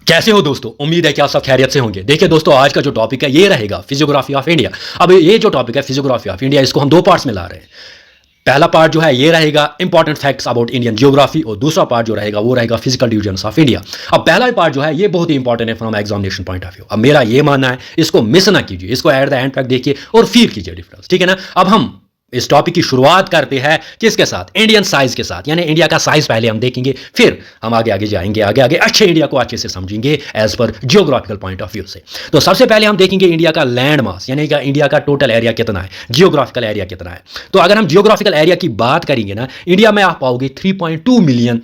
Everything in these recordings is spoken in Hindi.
कैसे हो दोस्तों। उम्मीद है कि आप सब खैरियत से होंगे। देखिए दोस्तों, आज का जो टॉपिक है ये रहेगा फिजियोग्राफी ऑफ इंडिया। अब ये जो टॉपिक है फिजियोग्राफी ऑफ इंडिया, इसको हम दो पार्ट्स में ला रहे हैं। पहला पार्ट जो है ये रहेगा important facts about Indian geography, और दूसरा पार्ट जो रहेगा वो रहेगा फिजिकल डिवीजन्स ऑफ इंडिया। अब पहला पार्ट जो है ये बहुत ही इंपॉर्टेंट है from examination point of view. अब मेरा ये मानना है, इसको मिस ना कीजिए, इसको एट द एंड तक देखिए और फील कीजिए डिफरेंस, ठीक है ना। अब हम इस टॉपिक की शुरुआत करते हैं किसके साथ? इंडियन साइज के साथ, यानी इंडिया का साइज पहले हम देखेंगे, फिर हम आगे आगे जाएंगे, आगे आगे अच्छे इंडिया को अच्छे से समझेंगे as per geographical point of view से। तो सबसे पहले हम देखेंगे इंडिया का लैंड मास, यानी कि इंडिया का टोटल एरिया कितना है, जियोग्राफिकल एरिया कितना है। तो अगर हम जियोग्राफिकल एरिया की बात करेंगे ना, इंडिया में आप पाओगे 3.2 मिलियन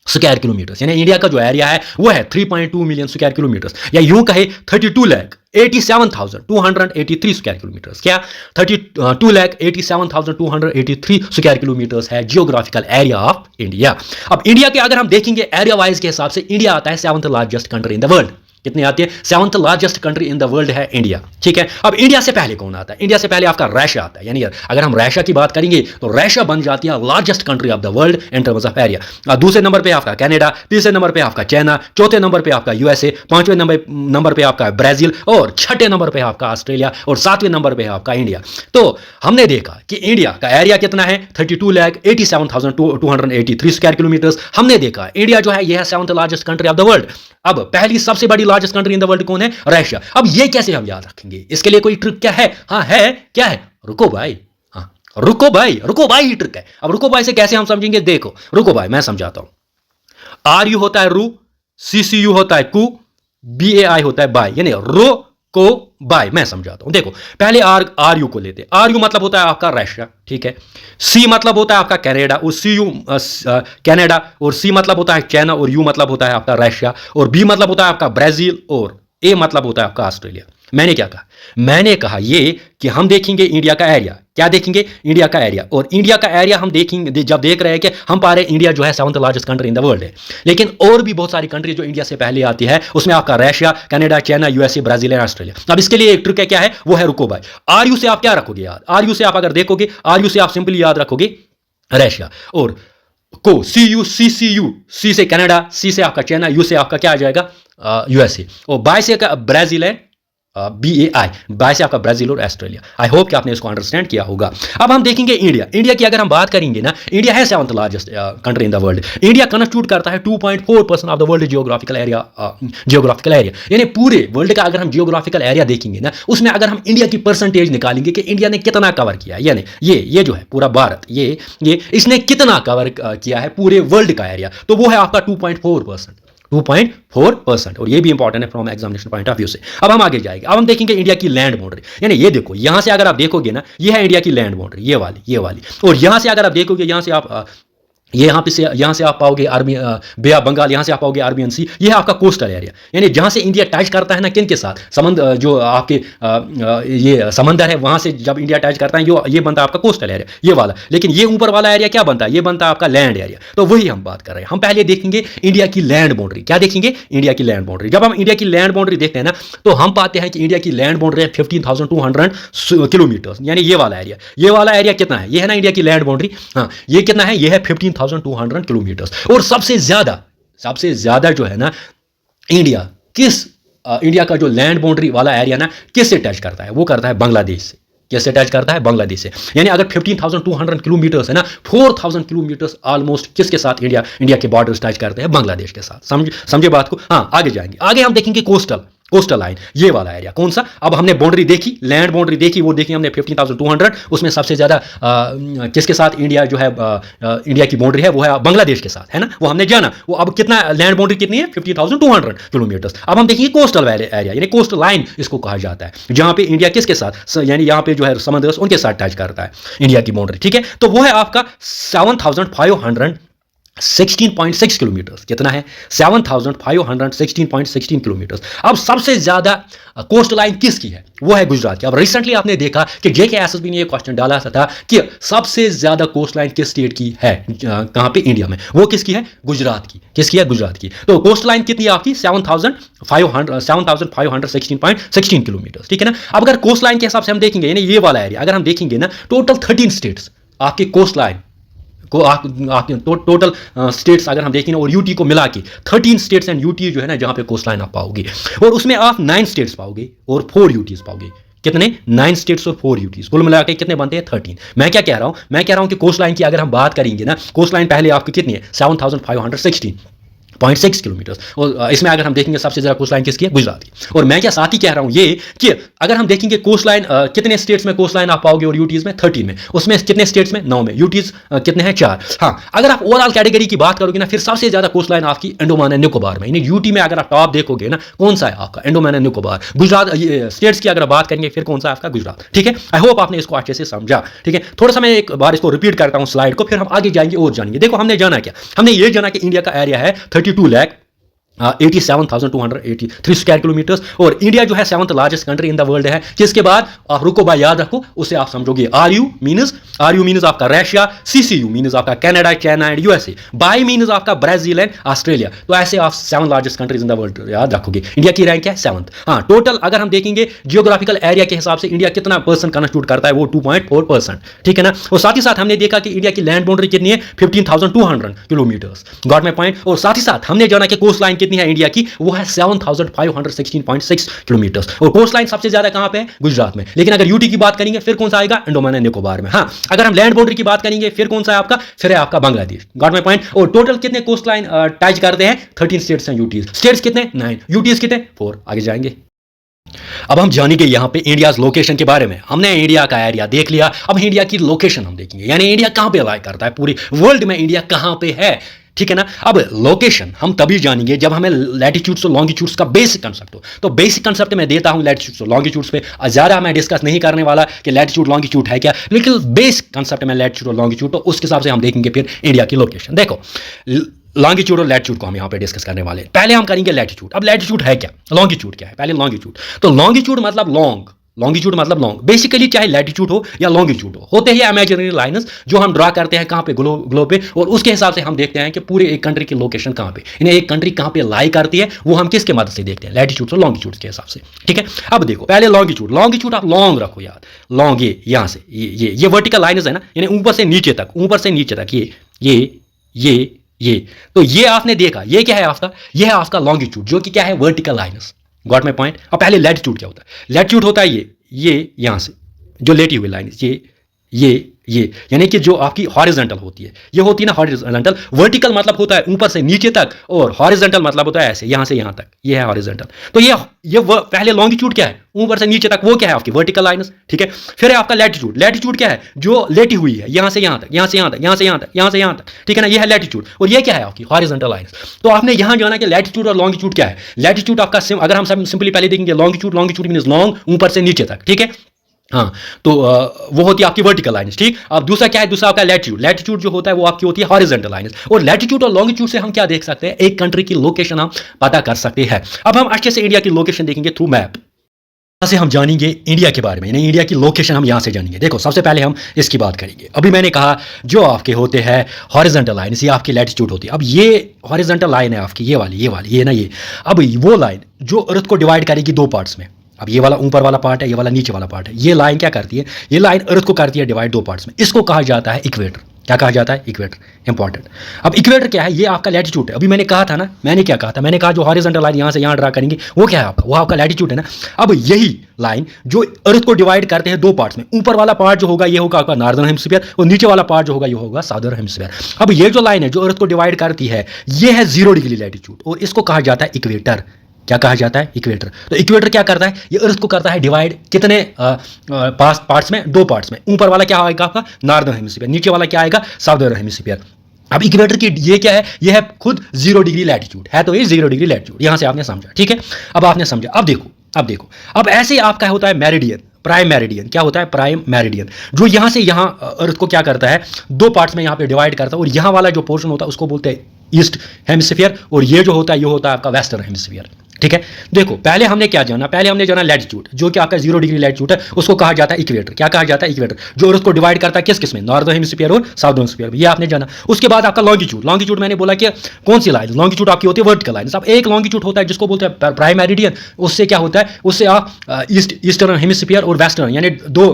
स्क्वायर किलोमीटर्स, यानी इंडिया का जो एरिया है वो है 3.2 मिलियन स्क्वायर किलोमीटर्स, या यूं कहे 32,87,283 स्क्वायर किलोमीटर्स। क्या 32,87,283 स्क्वायर किलोमीटर्स है जियोग्राफिकल एरिया ऑफ इंडिया। अब इंडिया के अगर हम देखेंगे एरिया वाइज के हिसाब से, इंडिया आता है 7th largest country in the world. कितनी आती है? 7th largest country in the world है इंडिया, ठीक है। अब इंडिया से पहले कौन आता है? इंडिया से पहले आपका रशिया आता है, यानी अगर हम रशिया की बात करेंगे तो रशिया बन जाती है largest country of the world in terms of area. दूसरे नंबर पे आपका कनाडा, तीसरे नंबर पे आपका चाइना, चौथे नंबर पे आपका यूएसए, पांचवें नंबर पे आपका ब्राजील, और छठे नंबर पे आपका ऑस्ट्रेलिया, और सातवें नंबर पे आपका इंडिया। तो हमने देखा कि इंडिया का एरिया कितना है, 32,87,283 स्क्वायर किलोमीटर्स। हमने देखा इंडिया जो है यह है 7th largest country of the world. अब पहली सबसे बड़ी largest country in the world कौन है? रशिया। अब ये कैसे हम याद रखेंगे? इसके लिए कोई ट्रिक क्या है? हाँ है, क्या है? रुको भाई, हाँ रुको भाई, रुको भाई, ही ट्रिक है। अब रुको भाई से कैसे हम समझेंगे? देखो रुको भाई, मैं समझाता हूं। आर यू होता है रू, सी सी यू होता है कू, बी ए आई होता है बाय, यानी रो को बाय। मैं समझाता हूं, देखो पहले आर यू को लेते हैं। आर यू मतलब होता है आपका रशिया, ठीक है। सी मतलब होता है आपका कनाडा, और सी यू कनाडा, और सी मतलब होता है चाइना, और यू मतलब होता है आपका रशिया, और बी मतलब होता है आपका ब्राजील, और ए मतलब होता है आपका ऑस्ट्रेलिया। मैंने क्या कहा? मैंने कहा ये कि हम देखेंगे इंडिया का एरिया। क्या देखेंगे? इंडिया का एरिया। और इंडिया का एरिया हम देखेंगे, जब देख रहे हैं कि हम पा रहे हैं इंडिया जो है 7th largest country in the world है, लेकिन और भी बहुत सारी कंट्री जो इंडिया से पहले आती है, उसमें आपका Russia, Canada, China, USA, Brazil and Australia. अब इसके लिए एक ट्रिक है, क्या है वो है? रुको भाई। आर यू से आप क्या रखोगे याद? आर यू से आप अगर देखोगे, आर यू से आप सिंपली याद रखोगे रशिया, और को सी यू, सी से कनाडा, सी से आपका चाइना, यू से आपका क्या आ जाएगा? यूएसए, और बाय से ब्राजील है, बी ए आई, बाय से आपका ब्राजील और ऑस्ट्रेलिया। आई होप कि आपने इसको अंडरस्टैंड किया होगा। अब हम देखेंगे इंडिया। इंडिया की अगर हम बात करेंगे ना, इंडिया है 7th largest country in the world. India constitute करता है 2.4% of the world geographical area. यानी पूरे वर्ल्ड का अगर हम जियोग्राफिकल एरिया देखेंगे ना, उसमें अगर हम इंडिया की परसेंटेज निकालेंगे कि इंडिया ने कितना कवर किया, यानी ये जो है पूरा भारत, ये इसने कितना कवर किया है पूरे वर्ल्ड का एरिया, तो वो है आपका 2.4%। 2.4%, और ये भी इंपॉर्टेंट है from examination point of view से। अब हम आगे जाएंगे, अब हम देखेंगे इंडिया की लैंड बाउंड्री, यानी ये देखो यहां से अगर आप देखोगे ना, ये है इंडिया की लैंड बाउंड्री, ये वाली, और यहां से अगर आप देखोगे, यहां से आप यहाँ से आप पाओगे बे ऑफ बंगाल, यहाँ से आप पाओगे अरबियन सी। ये है आपका कोस्टल एरिया, यानी जहाँ से इंडिया टच करता है ना, किन के साथ? समंदर, जो आपके ये समंदर है, वहाँ से जब इंडिया टच करता है ये बनता है आपका कोस्टल एरिया, ये वाला। लेकिन ये ऊपर वाला एरिया क्या बनता है? ये बनता है आपका लैंड एरिया। तो वही हम बात कर रहे हैं। हम पहले देखेंगे इंडिया की लैंड बाउंड्री। क्या देखेंगे? इंडिया की लैंड बाउंड्री। जब हम इंडिया की लैंड बाउंड्री देखते हैं ना, तो हम पाते हैं कि इंडिया की लैंड बाउंड्री है 15,200 किलोमीटर्स, यानी ये वाला एरिया कितना है? ये है ना इंडिया की लैंड बाउंड्री। हाँ, ये कितना है? ये है 15,200 किलोमीटर्स। और सबसे ज्यादा जो है ना, इंडिया का जो लैंड बाउंड्री वाला एरिया ना, किससे टच करता है? वो करता है बांग्लादेश से। किससे टच करता है? बांग्लादेश से। यानी अगर 15,200 किलोमीटर्स है ना, 4,000 किलोमीटर्स ऑलमोस्ट किसके साथ? इंडिया के बॉर्डर्स टच करते हैं बांग्लादेश के साथ। समझे बात को? हाँ, आगे जाएंगे, आगे हम देखेंगे कोस्टल लाइन, ये वाला एरिया कौन सा? अब हमने बाउंड्री देखी, लैंड बाउंड्री देखी, वो देखी हमने 15,200। उसमें सबसे ज्यादा किसके साथ इंडिया जो है इंडिया की बाउंड्री है, वो है बांग्लादेश के साथ, है ना। वो हमने जाना। वो अब कितना लैंड बाउंड्री कितनी है? 15,200 किलोमीटर्स। अब हम देखेंगे कोस्टल एरिया, यानी कोस्टल लाइन इसको कहा जाता है, जहां पे इंडिया किसके साथ, यानी यहाँ पे जो है समंदर उनके साथ टच करता है इंडिया की बाउंड्री, ठीक है। तो वो है आपका 7,516.6 किलोमीटर्स। कितना है? 7,516.16 किलोमीटर्स। अब सबसे ज्यादा कोस्ट लाइन किसकी है? वो है गुजरात की। अब रिसेंटली आपने देखा कि जेके एसएसबी ने ये क्वेश्चन डाला था कि सबसे ज्यादा कोस्ट लाइन किस स्टेट की है, कहां पे? इंडिया में। वो किसकी है? गुजरात की। किसकी है? गुजरात की। तो कोस्ट लाइन कितनी है आपकी? 7,516.16 किलोमीटर्स, ठीक है ना। अब अगर कोस्ट लाइन के हिसाब से हम देखेंगे, यानी ये वाला एरिया अगर हम देखेंगे ना, टोटल 13 स्टेट्स आपके कोस्ट लाइन को आप टोटल स्टेट्स अगर हम देखें और यूटी को मिला के 13 स्टेट्स एंड यूटी जो है ना जहां पे कोस्ट लाइन आप पाओगे, और उसमें आप 9 स्टेट्स पाओगे और 4 यूटीज पाओगे। कितने? 9 स्टेट्स और 4 यूटीज, कुल मिला के कितने बनते हैं? 13। मैं क्या कह रहा हूं? मैं कह रहा हूं कि कोस्ट लाइन की अगर हम बात करेंगे ना, कोस्ट लाइन पहले आपकी कितनी है? 7516.6 किलोमीटर, और इसमें अगर हम देखेंगे सबसे ज्यादा कोस्ट लाइन किसकी है? गुजरात की। और मैं क्या साथ ही कह रहा हूं ये कि अगर हम देखेंगे कोस्ट लाइन कितने स्टेट्स में कोस्ट लाइन आप पाओगे और यूटीज में 13 में, उसमें कितने स्टेट्स में? 9 में। यूटीज कितने हैं? 4। हाँ, अगर आप ओवरऑल कैटेगरी की बात करोगे ना, फिर सबसे ज्यादा कोस्ट लाइन आपकी अंडमान एंड निकोबार में, यानी यूटी में अगर आप टॉप देखोगे ना, कौन सा है आपका? अंडमान एंड निकोबार। गुजरात स्टेट्स की अगर बात करेंगे फिर कौन सा आपका? गुजरात। ठीक है, आई होप आपने इसको अच्छे से समझा। ठीक है, थोड़ा सा मैं एक बार इसको रिपीट करता हूं स्लाइड को, फिर हम आगे जाएंगे और जानेंगे। देखो हमने जाना क्या? हमने ये जाना कि इंडिया का एरिया है 32,87,283 स्क्वायर किलोमीटर्स, और इंडिया जो है 7th largest country in the world है। जिसके बाद आप रुको भाई, याद रखो, उसे आप समझोगे आरयू मीन्स आपका रशिया, सीसीयू मीन्स आपका Canada, China and USA, by means आपका ब्राजील एंड ऑस्ट्रेलिया। तो ऐसे आप 7 largest countries in the world याद रखोगे। इंडिया की रैंक है 7th। हाँ, टोटल अगर हम देखेंगे जियोग्राफिकल एरिया के हिसाब से इंडिया कितना परसेंट कंस्टिट्यूट करता है, वो 2.4%। ठीक है ना। और साथ ही साथ हमने देखा कि इंडिया की लैंड बाउंड्री कितनी है? 15,200 किलोमीटर्स। Got my point. और साथ ही साथ हमने जाना कि कोस्ट लाइन कितनी है इंडिया की? वो है 7,516.6 किलोमीटर। और कोस्ट लाइन सबसे ज्यादा कहां पे है? गुजरात में। लेकिन अगर यूटी की बात करेंगे फिर कौन सा आएगा? अंडमान एंड निकोबार में। हाँ, अगर हम लैंड बाउंड्री की बात करेंगे फिर कौन सा है आपका? फिर है आपका बांग्लादेश। Got my point. और टोटल कितने कोस्ट लाइन टच करते हैं? 13 स्टेट्स एंड यूटीज। स्टेट्स कितने? 9। यूटीज कितने? 4। आगे जाएंगे। अब हम जानेंगे यहां पे इंडिया लोकेशन के बारे में। हमने इंडिया का एरिया देख लिया, अब इंडिया की लोकेशन हम देखेंगे, यानी इंडिया कहां पे लाई करता है, पूरे वर्ल्ड में इंडिया कहां पे है। ठीक है ना। अब लोकेशन हम तभी जानेंगे जब हमें लैटिट्यूड्स और लॉन्गिट्यूड्स का बेसिक कंसेप्ट हो। तो बेसिक कंसेप्ट मैं देता हूं लैटिट्यूड्स और लॉन्गिट्यूड्स पे, ज़्यादा मैं डिस्कस नहीं करने वाला कि लैटिट्यूड लॉन्गिट्यूड है क्या, लेकिन बेसिक कंसेप्ट में लैटिट्यूड और लॉन्गिट्यूड, तो उसके हिसाब से हम देखेंगे फिर इंडिया की लोकेशन। देखो, लॉन्गिट्यूड और लैटिट्यूड को हम यहाँ पे डिस्कस करने वाले हैं। पहले हम करेंगे लैटिट्यूड। अब लैटिट्यूड है क्या, लॉन्गिट्यूड क्या है? पहले लॉन्गिट्यूड। तो लॉन्गिट्यूड मतलब लॉन्ग, लॉन्गिट्यूड मतलब लॉन्ग। बेसिकली चाहे लैटिट्यूड हो या लॉन्गिट्यूड हो, होते हैं इमेजिनरी लाइन्स जो हम ड्रा करते हैं कहाँ पे? ग्लोब पे, और उसके हिसाब से हम देखते हैं कि पूरे एक कंट्री की लोकेशन कहाँ पे, यानी एक कंट्री कहाँ पे लाई करती है, वो हम किसके मदद से देखते हैं? लैटिट्यूड और लॉन्गिट्यूड के हिसाब से। ठीक है। अब देखो पहले लॉन्गिट्यूड। लॉन्गिट्यूड आप लॉन्ग रखो याद, लॉन्ग ये यहाँ से ये वर्टिकल लाइन्स है ना, यानी ऊपर से नीचे तक, ऊपर से नीचे तक ये तो ये आपने देखा, ये क्या है आपका? ये है आपका लॉन्गिट्यूड, जो कि क्या है? Vertical lines. Got my point. अब पहले लैटिट्यूड क्या होता है? लैटिट्यूड होता है ये यहां से जो लेटी हुई लाइन, ये यानी कि जो आपकी हॉरिजॉन्टल होती है, ये होती है ना हॉरिजॉन्टल। वर्टिकल मतलब होता है ऊपर से नीचे तक, और हॉरिजॉन्टल मतलब होता है ऐसे यहां से यहां तक, ये है हॉरिजॉन्टल। तो ये पहले लॉन्गिट्यूड क्या है? ऊपर से नीचे तक, वो क्या है? आपकी वर्टिकल लाइन्स। ठीक है। फिर है आपका लैटिट्यूड। लैटिट्यूड क्या है? जो लेटी हुई है यहां से यहां तक, यहां से यहां तक, यहां से यहां तक, यहां से यहां तक। ठीक है ना। ये है लैटिट्यूड। और ये क्या है? आपकी हॉरिजॉन्टल लाइन्स। तो आपने यहां जाना कि लैटिट्यूड और लॉन्गिट्यूड क्या है। लैटिट्यूड आपका अगर हम सिंपली पहले देखेंगे लॉन्गिट्यूड मींस लॉन्ग, ऊपर से नीचे तक। ठीक है। हाँ, तो वो होती है आपकी वर्टिकल लाइन्स। ठीक। अब दूसरा क्या है? दूसरा आपका लैटिट्यूड। लैटिट्यूड जो होता है वो आपकी होती है हॉरिजॉन्टल लाइन्स। और लैटिट्यूड और लॉन्गिट्यूड से हम क्या देख सकते हैं? एक कंट्री की लोकेशन हम पता कर सकते हैं। अब हम अच्छे से इंडिया की लोकेशन देखेंगे थ्रू मैप। यहां से हम जानेंगे इंडिया के बारे में, यानी इंडिया की लोकेशन हम यहां से जानेंगे। देखो सबसे पहले हम इसकी बात करेंगे। अभी मैंने कहा जो आपके होते हैं हॉरिजॉन्टल लाइन्स, ये आपकी लैटिट्यूड होती है। अब ये हॉरिजॉन्टल लाइन है आपकी, ये वाली ये ना ये। अब वो लाइन जो अर्थ को डिवाइड करेगी 2 पार्ट्स में। अब ये वाला ऊपर वाला पार्ट है, ये वाला नीचे वाला पार्ट है। ये लाइन क्या करती है? ये लाइन अर्थ को करती है डिवाइड 2 पार्ट्स में। इसको कहा जाता है इक्वेटर। क्या कहा जाता है? इक्वेटर। इंपॉर्टेंट। अब इक्वेटर क्या है? ये आपका लैटिट्यूड है। अभी मैंने कहा था ना, मैंने क्या कहा था? मैंने कहा जो हॉरिजॉन्टल लाइन यहाँ से यहाँ ड्रा करेंगे वो क्या है आपका? वो आपका लैटिट्यूड है ना। अब यही लाइन जो अर्थ को डिवाइड करते हैं 2 पार्ट्स में, ऊपर वाला पार्ट जो होगा ये होगा आपका नॉर्दर्न हेमिस्फीयर, और नीचे वाला पार्ट जो होगा ये होगा साउदर्न हेमिस्फीयर। अब ये जो लाइन है जो अर्थ को डिवाइड करती है, ये है 0 डिग्री लैटिट्यूड, और इसको कहा जाता है इक्वेटर। क्या कहा जाता है? इक्वेटर। तो इक्वेटर क्या करता है? ये अर्थ को करता है डिवाइड कितने पार्ट्स में? 2 पार्ट्स में। ऊपर वाला क्या आएगा आपका? नॉर्दर्न हेमिस्फीयर, नीचे वाला क्या आएगा? Southern hemisphere. अब इक्वेटर की ये क्या है? ये है खुद 0 डिग्री लैटिट्यूड है, तो ये 0 डिग्री लैटिट्यूड। यहां से आपने समझा। ठीक है। अब आपने समझा। अब देखो अब ऐसे ही आपका होता है मेरिडियन, प्राइम मेरिडियन। क्या होता है? प्राइम मेरिडियन, जो यहां से यहां अर्थ को क्या करता है? 2 पार्ट्स में यहां पे डिवाइड करता है, और यहां वाला जो पोर्शन होता है उसको बोलते हैं ईस्ट हेमिस्फीयर, और ये जो होता है ये होता है आपका वेस्टर्न हेमिस्फीयर। ठीक है। देखो पहले हमने क्या जाना? पहले हमने जाना लैटिट्यूड, जो कि आपका 0 डिग्री लैटिट्यूड है, उसको कहा जाता है इक्वेटर। क्या कहा जाता है? इक्वेटर, जो अर्थ को डिवाइड करता है किस में? नॉर्दर्न हेमिस्फीयर और साउदर्न हेमिस्फीयर। ये आपने जाना। उसके बाद आपका लॉन्गिट्यूड। लॉन्गिट्यूड मैंने बोला कि कौन सी लाइन? लॉन्गिट्यूड आपकी होती है वर्टिकल लाइन। अब एक लॉन्गिट्यूड होता है जिसको बोलते हैं प्राइम मेरिडियन। उससे क्या होता है? उससे आप ईस्टर्न हेमिस्फीयर और वेस्टर्न, यानी 2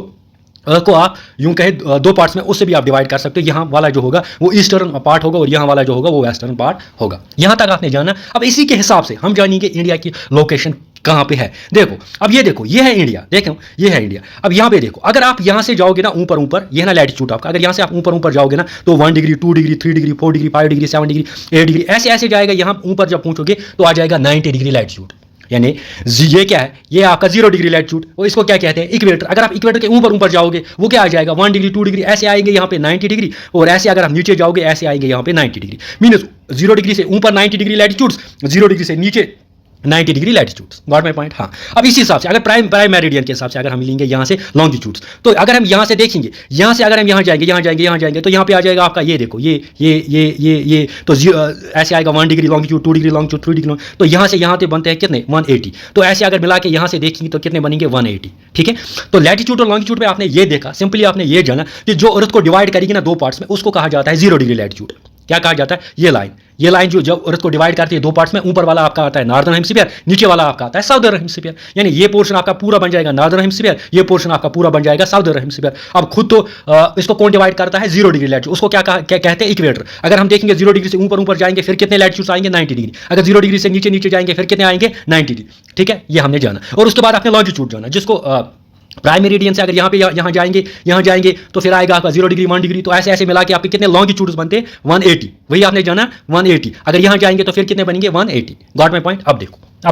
को आप यूं कहे दो पार्ट्स में, उससे भी आप डिवाइड कर सकते हो। यहाँ वाला जो होगा वो ईस्टर्न पार्ट होगा और यहाँ वाला जो होगा वो वेस्टर्न पार्ट होगा। यहाँ तक आपने जाना। अब इसी के हिसाब से हम जानेंगे इंडिया की लोकेशन कहाँ पे है। देखो अब ये देखो, ये है इंडिया, देखो ये है इंडिया। अब यहाँ पे देखो, अगर आप यहाँ से जाओगे ना ऊपर ऊपर, ये है ना लैटिट्यूड आपका, अगर यहाँ से आप ऊपर ऊपर जाओगे ना तो 1 degree 2 degree 3 degree 4 degree 5 degree 7 degree 8 degree ऐसे ऐसे जाएगा। यहाँ ऊपर जब पहुँचोगे तो आ जाएगा 90 डिग्री लैटिट्यूड, यानी ये क्या है, ये आपका 0 डिग्री लैटिट्यूड, और इसको क्या कहते हैं, इक्वेटर। अगर आप इक्वेटर के ऊपर ऊपर जाओगे वो क्या आ जाएगा 1 डिग्री 2 डिग्री ऐसे आएंगे यहाँ पे 90 डिग्री, और ऐसे अगर आप नीचे जाओगे ऐसे आएंगे यहाँ पे 90 डिग्री। मीनस 0 डिग्री से ऊपर 90 डिग्री लैटिट्यूड्स, 0 डिग्री से नीचे 90 degree latitudes. Got my point. हाँ, अब इसी हिसाब से अगर प्राइम मेरिडियन के हिसाब से अगर हम लेंगे यहाँ से लॉन्गिट्यूड्स, तो अगर हम यहाँ से देखेंगे, यहाँ से अगर हम यहाँ जाएंगे यहाँ जाएंगे तो यहाँ पे आ जाएगा आपका, ये देखो ये तो ऐसे आएगा 1 degree longitude 2 degree longitude 3 degree longitude, तो यहाँ से यहाँ पे बनते हैं कितने 180। तो ऐसे अगर मिला के यहाँ से देखेंगे तो कितने बनेंगे 180। ठीक है, तो लैटिट्यूड और लॉन्गिट्यूड में आपने ये देखा, सिंपली आपने ये जाना कि जो अर्थ को डिवाइड करेगी ना दो पार्ट्स में, उसको कहा जाता है 0 डिग्री लैटिट्यूड। क्या कहा जाता है, ये लाइन जो जब अर्थ को डिवाइड करती है दो पार्ट्स में, ऊपर वाला आपका आता है नॉर्दर्न हेमिस्फीयर, नीचे वाला आपका आता है साउदर्न हेमिस्फीयर। यानी ये पोर्शन आपका पूरा बन जाएगा नॉर्दर्न हेमिस्फीयर, ये पोर्शन आपका पूरा बन जाएगा साउदर्न हेमिस्फीयर। अब खुद तो इसको कौन डिवाइड करता है 0 डिग्री लैटिट्यूड, उसको क्या कहते हैं इक्वेटर। अगर हम देखेंगे 0 डिग्री से ऊपर ऊपर जाएंगे फिर कितने लैटिट्यूड्स आएंगे 90 डिग्री, अगर 0 डिग्री से नीचे नीचे जाएंगे फिर कितने आएंगे 90 डिग्री। ठीक है, ये हमने जाना। और उसके बाद आपने लॉन्जिट्यूड जाना, जिसको प्राइम मेरिडियन से अगर यहाँ पे यहाँ जाएंगे तो फिर आएगा आपका 0 डिग्री 1 डिग्री, तो ऐसे ऐसे मिला के आपके कितने लॉन्गिट्यूड्स बनते हैं 180। वही आपने जाना 180। अगर यहाँ जाएंगे तो फिर कितने बनेंगे 180। Got my point. अब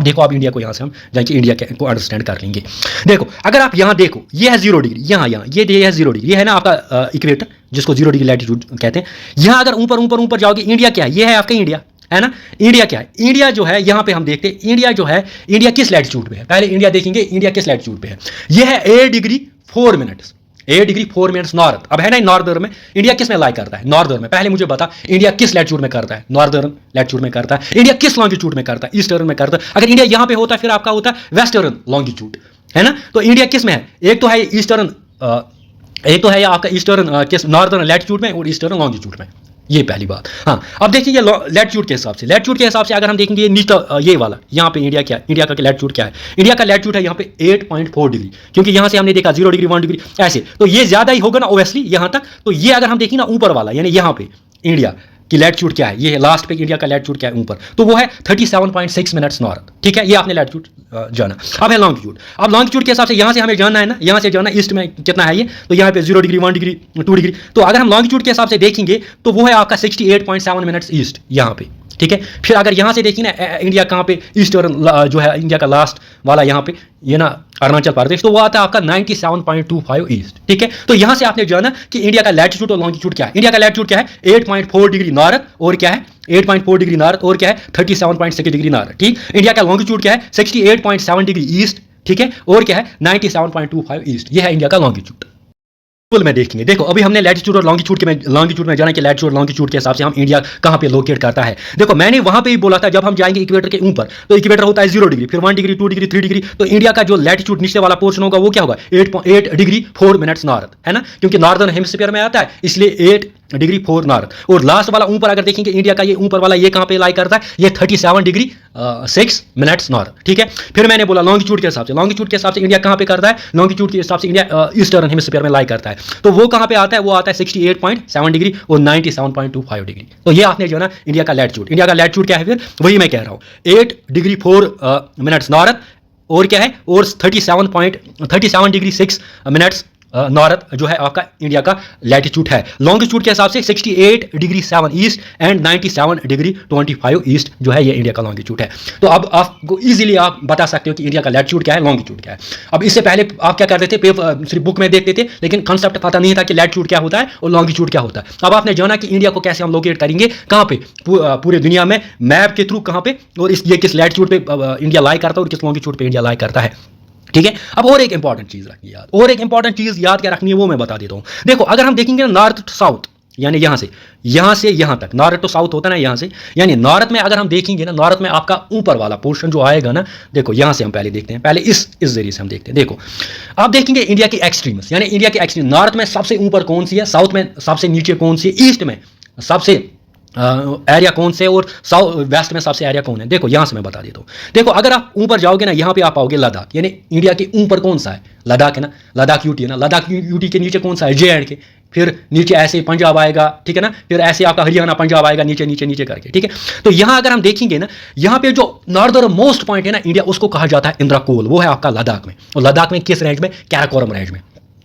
देखो आप इंडिया को यहाँ से हम जाएंगे इंडिया को अंडरस्टैंड कर लेंगे। देखो अगर आप यहाँ देखो, ये है 0 डिग्री, यहाँ ये है 0 डिग्री, ये है ना आपका इक्वेटर जिसको 0 डिग्री लैटिट्यूड कहते हैं। यहाँ अगर ऊपर जाओगे, इंडिया क्या है, ये है आपका इंडिया, है ना। इंडिया क्या है, इंडिया जो है यहाँ पे हम देखते हैं इंडिया जो है, इंडिया किस लैटिट्यूड पे है, पहले इंडिया देखेंगे इंडिया किस लैटिट्यूड पे है। ये है 8 degree 4 minutes, 8 degree 4 minutes north. अब है ना नॉर्दर्न में, इंडिया किस में लाई करता है नॉर्दर्न में, पहले मुझे बता इंडिया किस लैटिट्यूड में करता है, नॉर्दर्न लैटिट्यूड में करता है। इंडिया किस लॉन्गिट्यूड में करता है, ईस्टर्न में करता है। अगर इंडिया यहाँ पे होता है फिर आपका होता है वेस्टर्न लॉन्गिट्यूड, है ना। तो इंडिया किस में है, एक तो है ईस्टर्न, एक तो है आपका ईस्टर्न किस नॉर्दर्न लैटिट्यूड में और ईस्टर्न लॉन्गिट्यूड में, ये पहली बात। हाँ, अब देखिए ये लैटिट्यूड के हिसाब से अगर हम देखेंगे नीचे ये वाला, यहाँ पे इंडिया क्या है, इंडिया का लैटिट्यूड क्या है, इंडिया का लैटिट्यूड है यहाँ पे 8.4 डिग्री, क्योंकि यहाँ से हमने देखा 0 डिग्री 1 डिग्री ऐसे, तो ये ज्यादा ही होगा ना ओब्वियसली यहाँ तक। तो ये अगर हम देखें ना ऊपर वाला, यानी यहाँ पे इंडिया की लैटिट्यूड क्या है, ये लास्ट पे इंडिया का लैटिट्यूड क्या है ऊपर, तो वो है 37.6 मिनट्स नॉर्थ। ठीक है, ये आपने लैटिट्यूड जाना। अब है लॉन्गिट्यूड। अब लॉन्गिट्यूड के हिसाब से यहाँ से हमें जानना है ना, यहाँ से जानना ईस्ट में कितना है ये, तो यहाँ पे 0 डिग्री 1 डिग्री 2 डिग्री, तो अगर हम लॉन्गिट्यूड के हिसाब से देखेंगे तो वो है आपका 68.7 मिनट्स ईस्ट यहाँ पे। ठीक है, फिर अगर यहाँ से देखिए ना इंडिया कहाँ पे, ईस्टर्न जो है इंडिया का लास्ट वाला यहाँ पे, ये ना अरुणाचल प्रदेश, तो वो आता है आपका 97.25 ईस्ट। ठीक है, तो यहाँ से आपने जाना कि इंडिया का लैटिट्यूड और लॉन्गिट्यूड क्या है। इंडिया का लैटिट्यूड क्या है 8.4 डिग्री नॉर्थ, और क्या है 8.4 डिग्री नॉर्थ, और क्या है 37.6 डिग्री नॉर्थ। ठीक, इंडिया का लॉन्गिट्यूड क्या है 68.7 डिग्री ईस्ट। ठीक है, और क्या है 97.25 ईस्ट, ये है इंडिया का लॉन्गिट्यूड। में देखेंगे, देखो अभी हमने लैटिट्यूड और लॉन्गिट्यूड में जाना कि लैटिट्यूड और लॉन्गिट्यूड के हिसाब से हम इंडिया कहां पे लोकेट करता है। देखो मैंने वहां पे ही बोला था जब हम जाएंगे इक्वेटर के ऊपर, तो इक्वेटर होता है 0 डिग्री, फिर 1 डिग्री 2 डिग्री 3 डिग्री, तो इंडिया का जो लैटिट्यूड नीचे वाला पोर्शन होगा वो क्या होगा 8 डिग्री 4 मिनट्स नॉर्थ, है ना, क्योंकि नॉर्दर्न हेमिस्फीयर में आता है इसलिए 8 डिग्री 4 नॉर्थ। और लास्ट वाला ऊपर अगर देखेंगे इंडिया का, ये ऊपर वाला ये कहां पे लाई करता है, ये 37 डिग्री 6 मिनट्स नॉर्थ। ठीक है, फिर मैंने बोला लॉन्गिट्यूड के हिसाब से इंडिया कहां पे करता है, लॉन्गिट्यूड के हिसाब से इंडिया ईस्टर्न हेमिस्फीयर में लाई करता है, तो वो कहां पे आता है, वो आता है 68.7 डिग्री और 97.25 डिग्री। तो ये आपने जो ना इंडिया का लैटिट्यूड क्या है, फिर वही मैं कह रहा हूं 8 डिग्री 4 मिनट्स नॉर्थ, और क्या है, और 37 डिग्री 6 मिनट्स नॉर्थ जो है आपका इंडिया का लैटिट्यूड है। लॉन्गिट्यूड के हिसाब से 68 degree 7 east and 97 degree 25 east जो है ये इंडिया का लॉन्गिट्यूड है। तो अब आपको इजीली आप बता सकते हो कि इंडिया का लैटिट्यूड क्या है, लॉन्गिट्यूड क्या है। अब इससे पहले आप क्या करते थे, पेपर सिर्फ बुक में देखते थे, लेकिन कंसेप्ट पता नहीं था कि लैटिट्यूड क्या होता है और लॉन्गिट्यूड क्या होता है। अब आपने जाना कि इंडिया को कैसे हम लोकेट करेंगे, कहाँ पे, पूरे दुनिया में मैप के थ्रू कहाँ पे, और ये किस लैटिट्यूड पे इंडिया लाई करता है और किस लॉन्गिट्यूड पे इंडिया लाई करता है। ठीक है, अब और एक इंपॉर्टेंट चीज रखनी याद, और एक इंपॉर्टेंट चीज याद क्या रखनी है वो मैं बता देता हूं। देखो अगर हम देखेंगे नॉर्थ टू साउथ, यानी यहां से यहां तक नॉर्थ टू साउथ होता है ना, यहां से, यानी नॉर्थ में अगर हम देखेंगे ना, नॉर्थ में आपका ऊपर वाला पोर्शन जो आएगा ना, देखो यहां से हम पहले देखते हैं, पहले इस जरिए से हम देखते हैं। देखो आप देखेंगे इंडिया की एक्सट्रीम्स, यानी इंडिया की एक्सट्रीम, नॉर्थ में सबसे ऊपर कौन सी है, साउथ में सबसे नीचे कौन सी है, ईस्ट में सबसे एरिया कौन से और साउथ वेस्ट में सबसे एरिया कौन है। देखो यहाँ से मैं बता देता हूँ। देखो अगर आप ऊपर जाओगे ना, यहाँ पे आप पाओगे लद्दाख, यानी इंडिया के ऊपर कौन सा है, लद्दाख है ना, लद्दाख यूटी है ना, लद्दाख यूटी के नीचे कौन सा है, JNK, फिर नीचे ऐसे पंजाब आएगा, ठीक है ना, फिर ऐसे आपका हरियाणा पंजाब आएगा नीचे नीचे नीचे करके, ठीक है। तो यहाँ अगर हम देखेंगे ना, यहाँ पे जो नॉर्दर्न मोस्ट पॉइंट है ना इंडिया, उसको कहा जाता है इंद्राकोल, वो है आपका लद्दाख में। और लद्दाख में किस रेंज में, कैराकोरम रेंज में।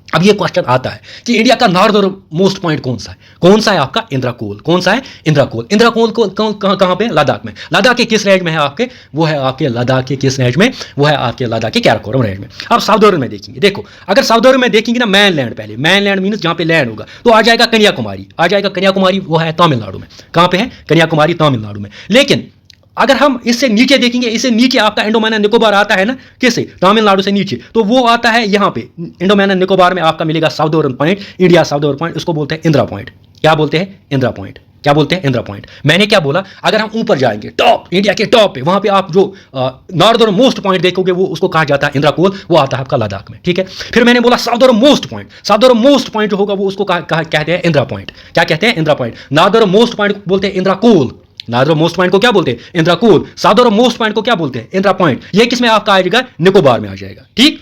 अब ये क्वेश्चन आता है कि इंडिया का नॉर्दर्न मोस्ट पॉइंट कौन सा है, कौन सा है आपका इंद्राकोल, कौन सा है इंद्राकोल। इंद्राकोल को कहां पे, लद्दाख में। लद्दाख के किस रेंज में है आपके, वो है आपके लद्दाख के किस रेंज में, वो है आपके लद्दाख के कैराकोरम रेंज में। अब साउदर्न में देखेंगे, देखो अगर साउदर्न में देखेंगे ना, मैन लैंड, पहले मैन लैंड मीन्स जहां पे लैंड होगा, तो आ जाएगा कन्याकुमारी, आ जाएगा कन्याकुमारी, वो है तमिलनाडु में। कहां पे है, कन्याकुमारी तमिलनाडु में। लेकिन अगर हम इससे नीचे देखेंगे, इससे नीचे आपका अंडमान एंड निकोबार आता है ना, किससे, तमिलनाडु से नीचे, तो वो आता है यहाँ पे अंडमान एंड निकोबार में आपका मिलेगा southern point, India southern point, उसको बोलते हैं इंदिरा पॉइंट। क्या बोलते हैं, इंदिरा पॉइंट। क्या बोलते हैं, इंदिरा पॉइंट। मैंने क्या बोला, अगर हम ऊपर जाएंगे टॉप, इंडिया के टॉप पे, वहां पे आप जो नॉर्दर्न मोस्ट पॉइंट देखोगे, वो उसको कहा जाता है इंद्राकोल, वो आता है आपका लद्दाख में, ठीक है। फिर मैंने बोला southern most point, southern most point जो होगा वो उसको कहते हैं इंदिरा पॉइंट। क्या कहते हैं, Indira point. Northern most point बोलते हैं इंद्राकोल, नॉर्दर्न मोस्ट पॉइंट को क्या बोलते हैं, इंद्राकोल। साउदर्न मोस्ट पॉइंट को क्या बोलते हैं, इंदिरा पॉइंट। ये किसमें आपका आ जाएगा, निकोबार में आ जाएगा, ठीक।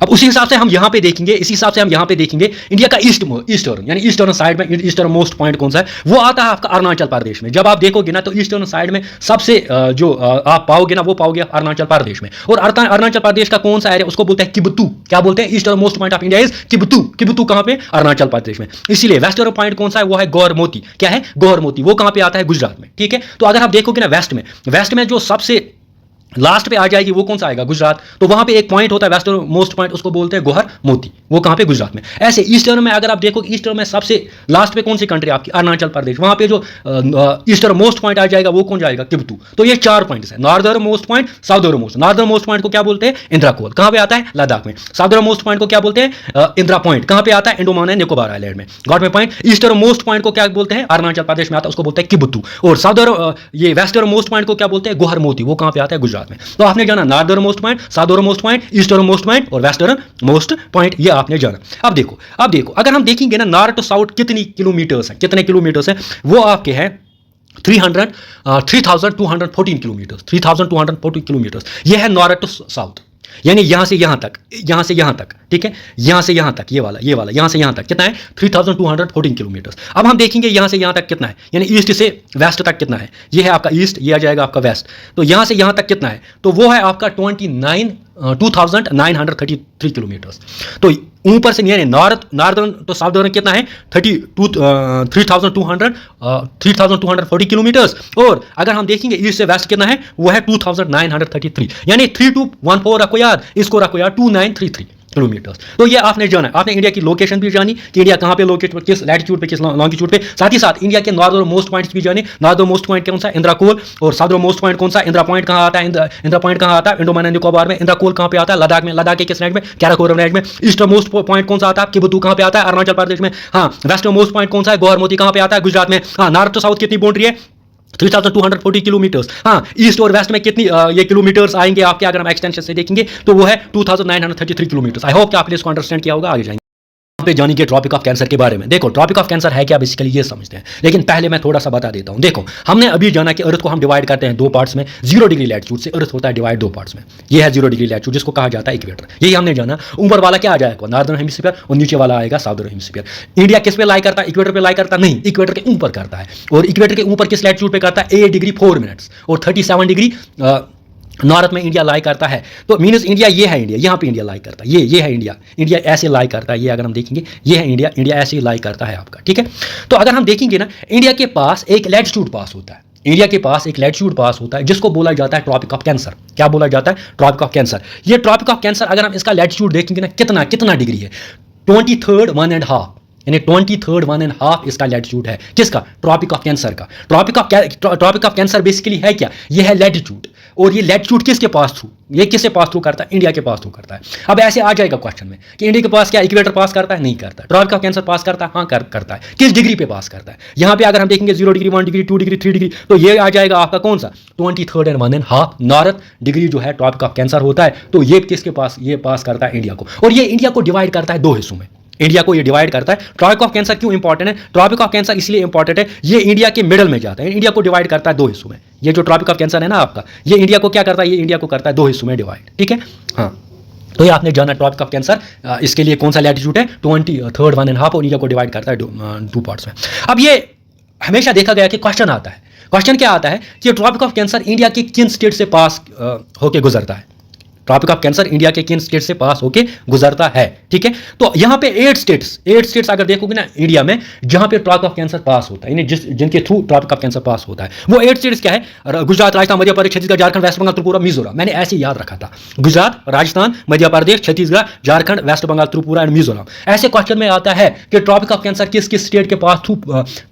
अब उसी हिसाब से हम यहां पे देखेंगे, इसी हिसाब से हम यहां पे देखेंगे इंडिया का ईस्टर्न यानी ईस्टर्न साइड में ईस्टर्न मोस्ट पॉइंट कौन सा है, वो आता है आपका अरुणाचल प्रदेश में। जब आप देखोगे ना, तो ईस्टर्न साइड में सबसे जो आप पाओगे ना, वो पाओगे अरुणाचल प्रदेश में। और अरुणाचल प्रदेश का कौन सा एरिया, उसको बोलते हैं किबुतू। क्या बोलते हैं, eastern most point of India is Kibithu. Kibithu कहां पे, अरुणाचल प्रदेश में। इसीलिए वेस्टर्न पॉइंट कौन सा है, वो है गौरमोती। क्या है, गौरमोती। वो कहां पे आता है, गुजरात में, ठीक है। तो अगर आप देखोगे ना, वेस्ट में जो सबसे लास्ट पे आ जाएगी, वो कौन सा आएगा, गुजरात। तो वहां पे एक पॉइंट होता है वेस्टर्न मोस्ट पॉइंट, उसको बोलते हैं गोहर मोती। वो कहां पे, गुजरात में। ऐसे ईस्टर्न में अगर आप देखो, ईस्टर्न में सबसे लास्ट पे कौन सी कंट्री आपकी, अरुणाचल प्रदेश। वहां पे जो ईस्टर्न मोस्ट पॉइंट आ जाएगा, वो कौन जाएगा, किबुतू। तो ये 4 पॉइंट्स है, northern most point, southern most. Northern most point को क्या बोलते हैं, इंद्राकोल। कहां पे आता है, लद्दाख में। साउदर्न मोस्ट पॉइंट को क्या बोलते हैं, इंदिरा पॉइंट। कहां पे आता है, अंडमान एंड निकोबार आइलैंड में। गॉट में पॉइंट। ईस्टर्न मोस्ट पॉइंट को क्या बोलते हैं, अरुणाचल प्रदेश में आता है, उसको बोलते हैं किबुतू। और ये वेस्टर्न मोस्ट पॉइंट को क्या बोलते हैं, गोहर मोती। वो कहां पे आता है, गुजरात में। तो आपने जाना northern most point, southern most point, eastern most point और वेस्टर्न मोस्ट पॉइंट, ये आपने जाना। अब देखो अगर हम देखेंगे ना, नॉर्थ टू साउथ कितनी किलोमीटर्स है, कितने किलोमीटर्स है, वो आपके हैं 3214 किलोमीटर, 3214 किलोमीटर्स। ये है नॉर्थ टू साउथ, यानी यहां से यहां तक, यहां से यहां तक, ठीक है, यहां से यहां तक, ये वाला यहां से यहां तक कितना है, 3214 किलोमीटर। अब हम देखेंगे यहां से यहां तक कितना है, यानी ईस्ट से वेस्ट तक कितना है। ये है आपका ईस्ट, ये आ जाएगा आपका वेस्ट। तो यहां से यहां तक कितना है, तो वो है आपका 2933 किलोमीटर्स। तो ऊपर से यानी नॉर्दर्न तो साउदर्न कितना है, 3240 किलोमीटर्स। और अगर हम देखेंगे ईस्ट से वेस्ट कितना है, वो है 2933, यानी 3214 रखो यार, इसको रखो यार 2933 किलोमीटर्स। तो ये आपने जाना, आपने इंडिया की लोकेशन भी जानी कि इंडिया कहां पे लोकेट, किस लैटिट्यूड पे, किस लॉन्गिट्यूड पे। साथ ही साथ इंडिया के नॉर्दर्न मोस्ट पॉइंट्स भी जाने। नॉर्दर्न मोस्ट पॉइंट कौन सा, इंद्राकोल। और साउदर्न मोस्ट पॉइंट कौन सा, इंदिरा पॉइंट कहां आता है, इंदिरा पॉइंट कहां आता है, अंडमान एंड निकोबार में। इंद्राकोल कहां पे आता है, लद्दाख में। लद्दाख के किस रेंज में, कैराकोरम रेंज में। ईस्टर्न मोस्ट पॉइंट कौन सा आता है, किबुतू कहां पे आता है, अरुणाचल प्रदेश में। हाँ, वेस्टर्न मोस्ट पॉइंट कौन सा है, गोहर मोती कहां पे आता है, गुजरात में। हाँ, नॉर्थ टू साउथ कितनी बाउंड्री है, 3240 किलोमीटर्स। हाँ, ईस्ट और वेस्ट में कितनी ये किलोमीटर्स आएंगे आपके, अगर हम एक्सटेंशन से देखेंगे तो वो है 2933 किलोमीटर्स। आई होप कि आपने इसको अंडरस्टैंड किया होगा। आगे जाएंगे पे जानेंगे ट्रॉपिक ऑफ कैंसर के बारे में। देखो ट्रॉपिक ऑफ कैंसर है क्या, बेसिकली ये समझते हैं, लेकिन पहले मैं थोड़ा सा बता देता हूं। देखो हमने अभी जाना कि अर्थ को हम डिवाइड करते हैं 2 पार्ट्स में। 0 डिग्री लैटिट्यूड से अर्थ होता है डिवाइड 2 पार्ट्स में। ये है 0 डिग्री लैटिट्यूड, जिसको कहा जाता है इक्वेटर। यही हमने जाना। ऊपर वाला क्या आ जाएगा, नॉर्दर्न हेमिस्फीयर, और नीचे वाला आएगा साउदर्न हेमिस्फीयर। इंडिया किस पे लाई करता है, इक्वेटर पे लाई करता नहीं, इक्वेटर के ऊपर करता है। और इक्वेटर के ऊपर किस लैटिट्यूड पे करता है, 8 डिग्री 4 मिनट्स और 37 डिग्री नॉर्थ में इंडिया लाई करता है। तो मीनस इंडिया, ये है इंडिया, यहाँ पे इंडिया लाई करता है। ये है इंडिया, इंडिया ऐसे लाई करता है। ये अगर हम देखेंगे, ये है इंडिया, इंडिया ऐसे लाई करता है आपका, ठीक है। तो अगर हम देखेंगे ना, इंडिया के पास एक लैटिट्यूड पास होता है, इंडिया के पास एक लैटिट्यूड पास होता है, जिसको बोला जाता है ट्रॉपिक ऑफ कैंसर। क्या बोला जाता है, ट्रॉपिक ऑफ कैंसर। ये ट्रॉपिक ऑफ कैंसर अगर हम इसका लैटिट्यूड देखेंगे ना, कितना डिग्री है, 23rd 1.5, यानी 23rd 1.5 इसका लैटिट्यूड है। किसका, ट्रॉपिक ऑफ कैंसर का। ट्रॉपिक ऑफ कैंसर बेसिकली है क्या, ये है लैटिट्यूड। और ये लैटिट्यूड किसके पास थ्रू, ये किससे पास थ्रू करता है, इंडिया के पास थ्रू करता है। अब ऐसे आ जाएगा क्वेश्चन में कि इंडिया के पास क्या इक्वेटर पास करता है, नहीं करता। ट्रॉपिक ऑफ कैंसर पास करता है, हाँ करता है। किस डिग्री पे पास करता है, यहाँ पे अगर हम देखेंगे 0 डिग्री 1 डिग्री 2 डिग्री 3 डिग्री, तो ये आ जाएगा आपका कौन सा, 23rd and 1.5 नॉर्थ डिग्री जो है ट्रॉपिक ऑफ कैंसर होता है। तो ये किसके पास, ये पास करता है इंडिया को। और ये इंडिया को डिवाइड करता है 2 हिस्सों में। इंडिया को ये डिवाइड करता है। ट्रॉपिक ऑफ कैंसर क्यों इंपॉर्टेंट है? ट्रॉपिक ऑफ कैंसर इसलिए इंपॉर्टेंट है, ये इंडिया के मिडल में जाता है, इंडिया को डिवाइड करता है दो हिस्सों में। ये जो ट्रॉपिक ऑफ कैंसर है ना आपका, ये इंडिया को क्या करता है? ये इंडिया को करता है दो हिस्सों में डिवाइड, ठीक है। हाँ, तो ये आपने जाना ट्रॉपिक ऑफ कैंसर, इसके लिए कौन सा लैटिट्यूड है? 23rd 1.5, और इंडिया को डिवाइड करता है टू पार्ट्स में। अब ये हमेशा देखा गया कि क्वेश्चन आता है, क्वेश्चन क्या आता है कि ट्रॉपिक ऑफ कैंसर इंडिया के किन स्टेट से पास होके गुजरता है? ट्रॉपिक ऑफ कैंसर इंडिया के किन स्टेट से पास होके गुजरता है, ठीक है। तो यहाँ पे 8 स्टेट्स अगर देखोगे ना इंडिया में, जहां पे ट्रॉपिक ऑफ कैंसर पास होता है, जिनके थ्रू ट्रॉपिक ऑफ कैंसर पास होता है, वो 8 स्टेट्स क्या है? गुजरात, राजस्थान, मध्य प्रदेश, छत्तीसगढ़, झारखंड, वेस्ट बंगाल, त्रिपुरा, मिजोरम। मैंने ऐसे याद रखा था, गुजरात, राजस्थान, मध्य प्रदेश, छत्तीसगढ़, झारखंड, वेस्ट बंगाल, त्रिपुरा एंड मिजोरम। ऐसे क्वेश्चन में आता है कि ट्रॉपिक ऑफ कैंसर किस किस स्टेट के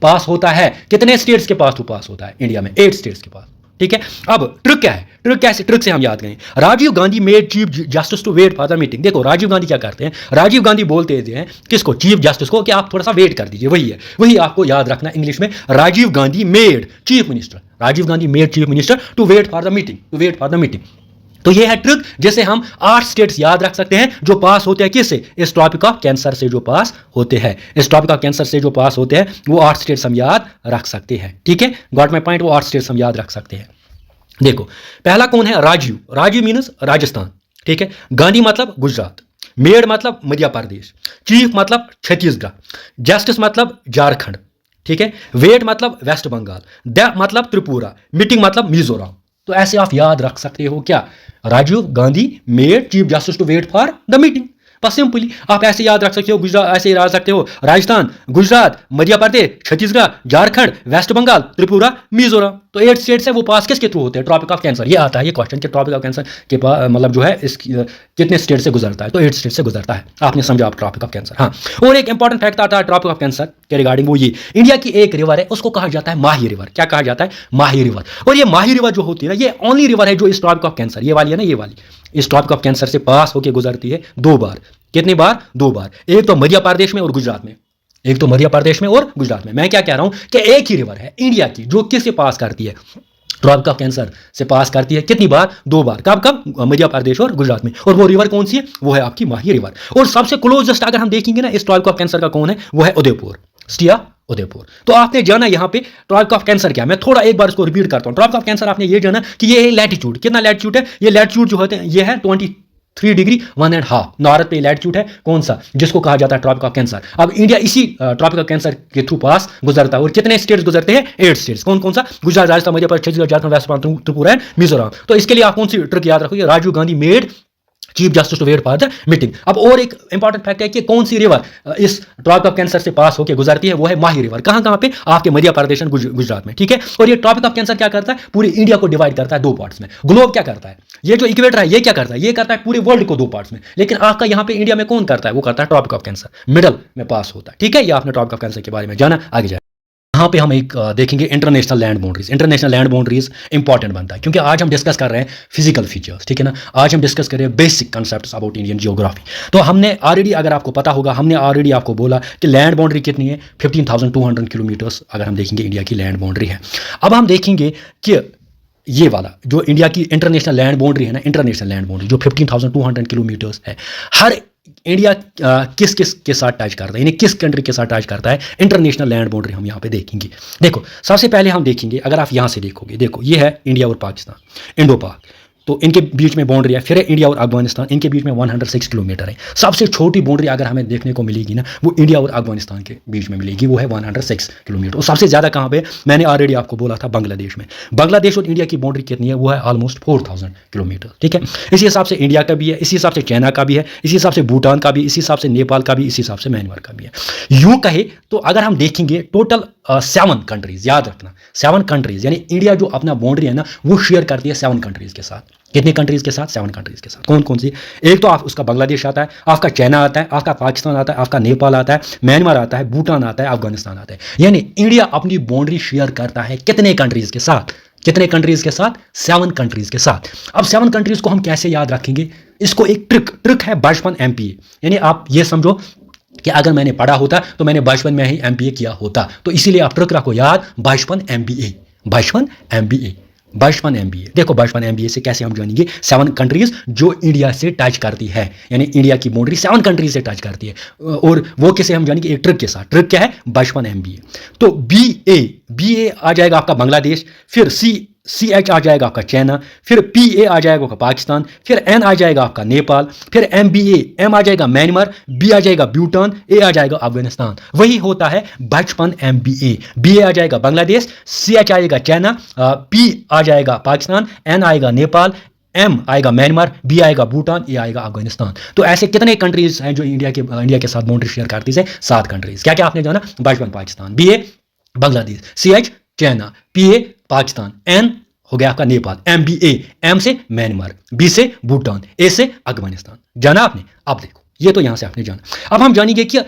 पास होता है? कितने स्टेट्स के पास होता है इंडिया में? 8 स्टेट्स के पास, ठीक है। अब ट्रिक क्या है? ट्रिक से हम याद करें, Rajiv Gandhi made chief justice to wait for the meeting. देखो राजीव गांधी क्या करते हैं, राजीव गांधी बोलते हैं किसको? चीफ जस्टिस को, कि आप थोड़ा सा वेट कर दीजिए। वही है, वही आपको याद रखना इंग्लिश में, Rajiv Gandhi made chief minister to wait for the meeting. तो ये है ट्रिक, जैसे हम 8 स्टेट्स याद रख सकते हैं जो पास होते हैं किससे? इस ट्रॉपिक ऑफ कैंसर से जो पास होते हैं, इस ट्रॉपिक ऑफ कैंसर से जो पास होते हैं, वो 8 स्टेट्स हम याद रख सकते हैं, ठीक है। Got my point? वो 8 स्टेट्स हम याद रख सकते हैं। देखो पहला कौन है? राजीव मीन्स राजस्थान, ठीक है। गांधी मतलब गुजरात, मेड मतलब मध्य प्रदेश, चीफ मतलब छत्तीसगढ़, जस्टिस मतलब झारखंड, ठीक है। वेट मतलब वेस्ट बंगाल, द मतलब त्रिपुरा, मीटिंग मतलब मिजोरम। तो ऐसे आप याद रख सकते हो क्या? Rajiv Gandhi made chief justice to wait for the meeting. बस सिंपली आप ऐसे याद रख सकते हो, गुजरात ऐसे याद रख सकते हो, राजस्थान, गुजरात, मध्य प्रदेश, छत्तीसगढ़, झारखंड, वेस्ट बंगाल, त्रिपुरा, मिजोरम। तो 8 स्टेट्स है, वो पास किसके थ्रू होते हैं? Tropic of cancer. ये आता है ये क्वेश्चन कि ट्रॉपिक ऑफ कैंसर के पास मतलब जो है इस कितने स्टेट से गुजरता है? तो 8 स्टेट से गुजरता है। आपने समझा आप ट्रॉपिक ऑफ कैंसर। हाँ, और एक इंपॉर्टेंट फैक्ट आता है ट्रॉपिक ऑफ कैंसर के रिगार्डिंग, वो ये इंडिया की एक रिवर है, उसको कहा जाता है माही रिवर। क्या कहा जाता है? माही रिवर। और ये माही रिवर जो होती है ना, ये ओनली रिवर है जो इस ट्रॉपिक ऑफ कैंसर, ये वाली है ना, ये वाली इस ट्रॉपिक ऑफ कैंसर से पास होकर गुजरती है 2 बार। कितनी बार? 2 बार। एक तो मध्य प्रदेश में और गुजरात में, मैं क्या कह रहा हूं कि एक ही रिवर है इंडिया की जो किससे पास करती है? ट्रॉपिक ऑफ कैंसर से पास करती है। कितनी बार? 2 बार। कब? मध्य प्रदेश और गुजरात में। और वो रिवर कौन सी है? वो है आपकी माही रिवर। और सबसे क्लोजेस्ट अगर हम देखेंगे ना इस ट्रॉपिक ऑफ कैंसर का, कौन है? वो है उदयपुर। तो आपने जाना यहाँ पे ट्रॉपिक ऑफ कैंसर क्या, मैं थोड़ा एक बार इसको रिपीट करता हूँ। ट्रॉपिक ऑफ कैंसर आपने ये जाना कि ये है लैटिट्यूड। कितना लैटिट्यूड है? ये लैटिट्यूड जो होते हैं ये है 23 डिग्री 1.5 नॉर्थ पे लैटिट्यूड है, कौन सा? जिसको कहा जाता है ट्रॉपिक ऑफ कैंसर। अब इंडिया इसी ट्रॉपिक ऑफ कैंसर के थ्रू पास गुजरता है। और कितने स्टेट्स गुजरते हैं? 8 स्टेट्स। कौन सा? Gujarat, Rajasthan, Madhya Pradesh, Chhattisgarh, Jharkhand, west Bengal, Tripura and Mizoram. तो इसके लिए आप कौन सी ट्रिक याद रखोगे? Rajiv Gandhi made chief justice to wait for the meeting. अब और एक इंपॉर्टेंट फैक्ट है कि कौन सी रिवर इस ट्रॉपिक ऑफ कैंसर से पास होकर गुजरती है? वो है माही रिवर। कहां पे? आपके मध्य प्रदेश और गुजरात में, ठीक है। और ये ट्रॉपिक ऑफ कैंसर क्या करता है? पूरी इंडिया को डिवाइड करता है 2 पार्ट्स में। ग्लोब क्या करता है? ये जो इक्वेटर है ये क्या करता है? ये करता है पूरे वर्ल्ड को 2 पार्ट्स में। लेकिन आपका यहाँ पे इंडिया में कौन करता है? वो करता है ट्रॉपिक ऑफ कैंसर, मिडल में पास होता है, ठीक है। ये आपने ट्रॉपिक ऑफ कैंसर के बारे में जाना। आगे जाए यहाँ पे हम एक देखेंगे इंटरनेशनल लैंड बाउंड्रीज इंपॉर्टेंट बनता है, क्योंकि आज हम डिस्कस कर रहे हैं फिजिकल फीचर्स, ठीक है ना। आज हम डिस्कस कर रहे हैं basic concepts about Indian geography. तो हमने ऑलरेडी, अगर आपको पता होगा, हमने ऑलरेडी आपको बोला कि लैंड बाउंड्री कितनी है? 15,200 किलोमीटर्स अगर हम देखेंगे इंडिया की लैंड बाउंड्री है। अब हम देखेंगे कि ये वाला जो इंडिया की इंटरनेशनल लैंड बाउंड्री है ना, इंटरनेशनल लैंड बाउंड्री जो 15,200 किलोमीटर्स है, हर इंडिया किस के साथ टच करता है, यानी किस कंट्री के साथ टच करता है? इंटरनेशनल लैंड बाउंड्री हम यहाँ पे देखेंगे। देखो सबसे पहले हम देखेंगे, अगर आप यहाँ से देखोगे, देखो ये है इंडिया और पाकिस्तान, इंडो पाक, तो इनके बीच में बाउंड्री है। फिर है इंडिया और अफगानिस्तान, इनके बीच में 106 किलोमीटर है। सबसे छोटी बाउंड्री अगर हमें देखने को मिलेगी ना, वो इंडिया और अफगानिस्तान के बीच में मिलेगी, वो है 106 किलोमीटर। और सबसे ज़्यादा कहाँ पे? मैंने ऑलरेडी आपको बोला था बांग्लादेश में। बांग्लादेश और इंडिया की बाउंड्री कितनी है? वो है ऑलमोस्ट 4,000 किलोमीटर, ठीक है। इसी हिसाब से इंडिया का भी है, इसी हिसाब से चाइना का भी है, इसी हिसाब से भूटान का भी, इसी हिसाब से नेपाल का भी, इसी हिसाब से म्यांमार का भी है। यूँ कहे तो अगर हम देखेंगे टोटल 7 कंट्रीज, याद रखना 7 कंट्रीज, यानी इंडिया जो अपना बाउंड्री है ना वो शेयर करती है 7 कंट्रीज के साथ। कितने कंट्रीज के साथ? 7 कंट्रीज के साथ। कौन सी? एक तो आप उसका बांग्लादेश आता है, आपका चाइना आता है, आपका पाकिस्तान आता है, आपका नेपाल आता है, म्यांमार आता है, भूटान आता है, अफगानिस्तान आता है। यानी इंडिया अपनी बाउंड्री शेयर करता है कितने कंट्रीज के साथ? 7 कंट्रीज के साथ। अब 7 कंट्रीज को हम कैसे याद रखेंगे? इसको एक ट्रिक है बचपन MPA, यानी आप ये समझो कि अगर मैंने पढ़ा होता तो मैंने बचपन में ही MPA किया होता, तो इसीलिए आप ट्रिक रखो याद, बचपन MBA। 52 MBA। देखो 52 MBA से कैसे हम जानेंगे 7 कंट्रीज जो इंडिया से टच करती है, यानी इंडिया की बाउंड्री 7 कंट्रीज से टच करती है। और वो कैसे हम जानेंगे? एक ट्रिक के साथ। ट्रिक क्या है? 52 MBA। तो बी ए आ जाएगा आपका बांग्लादेश, फिर CH आ जाएगा आपका चाइना, फिर PA आ जाएगा आपका पाकिस्तान, फिर N आ जाएगा आपका नेपाल, फिर M आ जाएगा म्यांमार, B आ जाएगा भूटान, A आ जाएगा अफगानिस्तान। वही होता है 52 MBA। BA आ जाएगा बांग्लादेश, CH आएगा चाइना, P आ जाएगा पाकिस्तान, N आएगा नेपाल, M आएगा म्यांमार, B आएगा भूटान, A आएगा अफगानिस्तान। तो ऐसे कितने कंट्रीज हैं जो इंडिया के साथ बाउंड्री शेयर करती है? 7 कंट्रीज। क्या क्या आपने जाना? 52 Pakistan, BA Bangladesh, CH China, PA Pakistan, N हो गया आपका नेपाल, MBA, M से म्यांमार, B से भूटान, A से अफगानिस्तान। जाना आपने? अब देखो ये तो यहां से आपने जाना। अब हम जानेंगे कि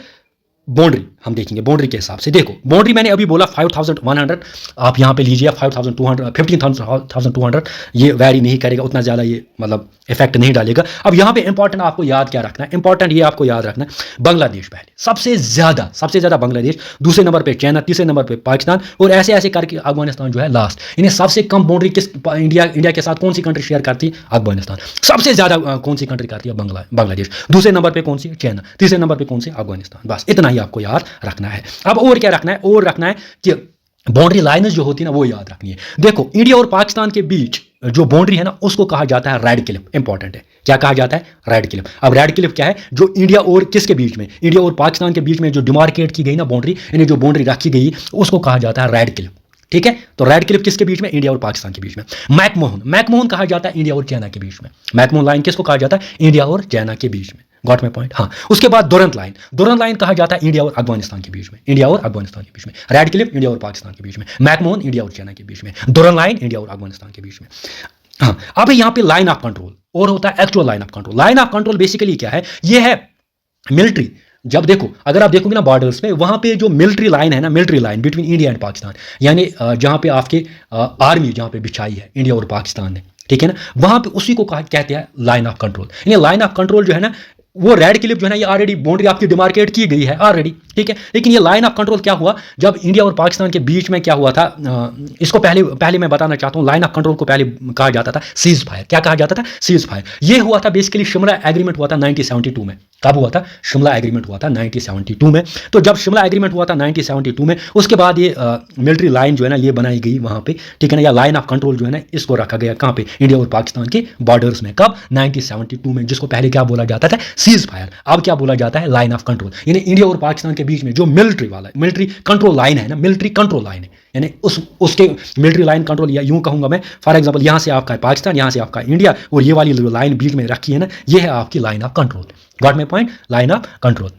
बाउंड्री हम देखेंगे बाउंड्री के हिसाब से। देखो बाउंड्री मैंने अभी बोला 5100, आप यहाँ पे लीजिए 5200, 15,200, ये वैरी नहीं करेगा उतना ज़्यादा, ये मतलब इफेक्ट नहीं डालेगा। अब यहाँ पे इंपॉर्टेंट आपको याद क्या रखना है? इंपॉर्टेंट ये आपको याद रखना है बांग्लादेश पहले, सबसे ज़्यादा बांग्लादेश, दूसरे नंबर पे चाइना, तीसरे नंबर पे पाकिस्तान, और ऐसे ऐसे करके अफगानिस्तान जो है लास्ट। इन्हें सबसे कम बाउंड्री किस इंडिया के साथ कौन सी कंट्री शेयर करती है? अफगानिस्तान। सबसे ज़्यादा कौन सी कंट्री करती है? बांग्लादेश। दूसरे नंबर पर कौन सी? चाइना। तीसरे नंबर पर कौन सी? अफगानिस्तान। बस इतना ही आपको याद रखना है। अब और क्या रखना है? और रखना है कि बाउंड्री लाइन्स जो होती है ना वो याद रखनी है। देखो इंडिया और पाकिस्तान के बीच जो बाउंड्री है ना उसको कहा जाता है रेड क्लिफ। इंपॉर्टेंट है, क्या कहा जाता है? Red Cliff. अब रेड क्लिफ क्या है? जो इंडिया और किसके बीच में? इंडिया और पाकिस्तान के बीच में जो डिमार्केट की गई ना बाउंड्री, यानी जो बाउंड्री रखी गई उसको कहा जाता है रेड क्लिफ। ठीक है, तो रेड क्लिफ किसके बीच में? इंडिया और पाकिस्तान के बीच में। मैकमोहन कहा जाता है इंडिया और चाइना के बीच में। मैकमोहन लाइन किसको कहा जाता है? इंडिया और चाइना के बीच में। Got my point? हाँ। उसके बाद दुरंत लाइन कहा जाता है इंडिया और अफगानिस्तान के बीच में। इंडिया और अफगानिस्तान के बीच में। रेड क्लिफ इंडिया और पाकिस्तान के बीच में। मैकमोहन इंडिया और चाइना के बीच में। दुरंत लाइन इंडिया और अफगानिस्तान के बीच में। हाँ। अब यहाँ पे लाइन ऑफ कंट्रोल और होता है actual line of control. Line of control basically क्या है? ये है मिलिट्री। जब देखो अगर आप देखोगे ना बॉर्डर्स पे, वहां पे जो मिलिट्री लाइन है ना, military line between India and Pakistan, यानी जहां पे आपके आर्मी जहां पे बिछाई है इंडिया और पाकिस्तान ने, ठीक है ना, वहां पे उसी को कहते हैं लाइन ऑफ कंट्रोल। यानी लाइन ऑफ कंट्रोल जो है ना, वो रेड क्लिफ जो है ना, ये ऑलरेडी बाउंड्री आपकी डिमार्केट की गई है ऑलरेडी, ठीक है। लेकिन ये लाइन ऑफ कंट्रोल क्या हुआ? जब इंडिया और पाकिस्तान के बीच में क्या हुआ था, इसको पहले मैं बताना चाहता हूँ। लाइन ऑफ कंट्रोल को पहले कहा जाता था सीज फायर। क्या कहा जाता था? Cease fire. ये हुआ था बेसिकली, शिमला एग्रीमेंट हुआ था 1972 में। कब हुआ था? शिमला एग्रीमेंट हुआ था 1972 में। तो जब शिमला एग्रीमेंट हुआ था 1972 में, उसके बाद ये मिलिट्री लाइन जो है ना ये बनाई गई वहाँ पे, ठीक है ना, या लाइन ऑफ कंट्रोल जो है ना इसको रखा गया कहाँ पे? इंडिया और पाकिस्तान के बॉर्डर्स में। कब? 1972 में, जिसको पहले क्या बोला जाता था? Cease fire. अब क्या बोला जाता है? Line of control. यानी इंडिया और पाकिस्तान के बीच में जो मिलिट्री कंट्रोल लाइन है ना, मिलिट्री कंट्रोल लाइन है, यानी उसके मिलिट्री लाइन कंट्रोल, या यूं कहूंगा मैं, फॉर एग्जांपल यहां से आपका पाकिस्तान, यहां से आपका इंडिया, और ये वाली लाइन बीच में रखी है ना, ये है आपकी line of control. Got my point? Line of control.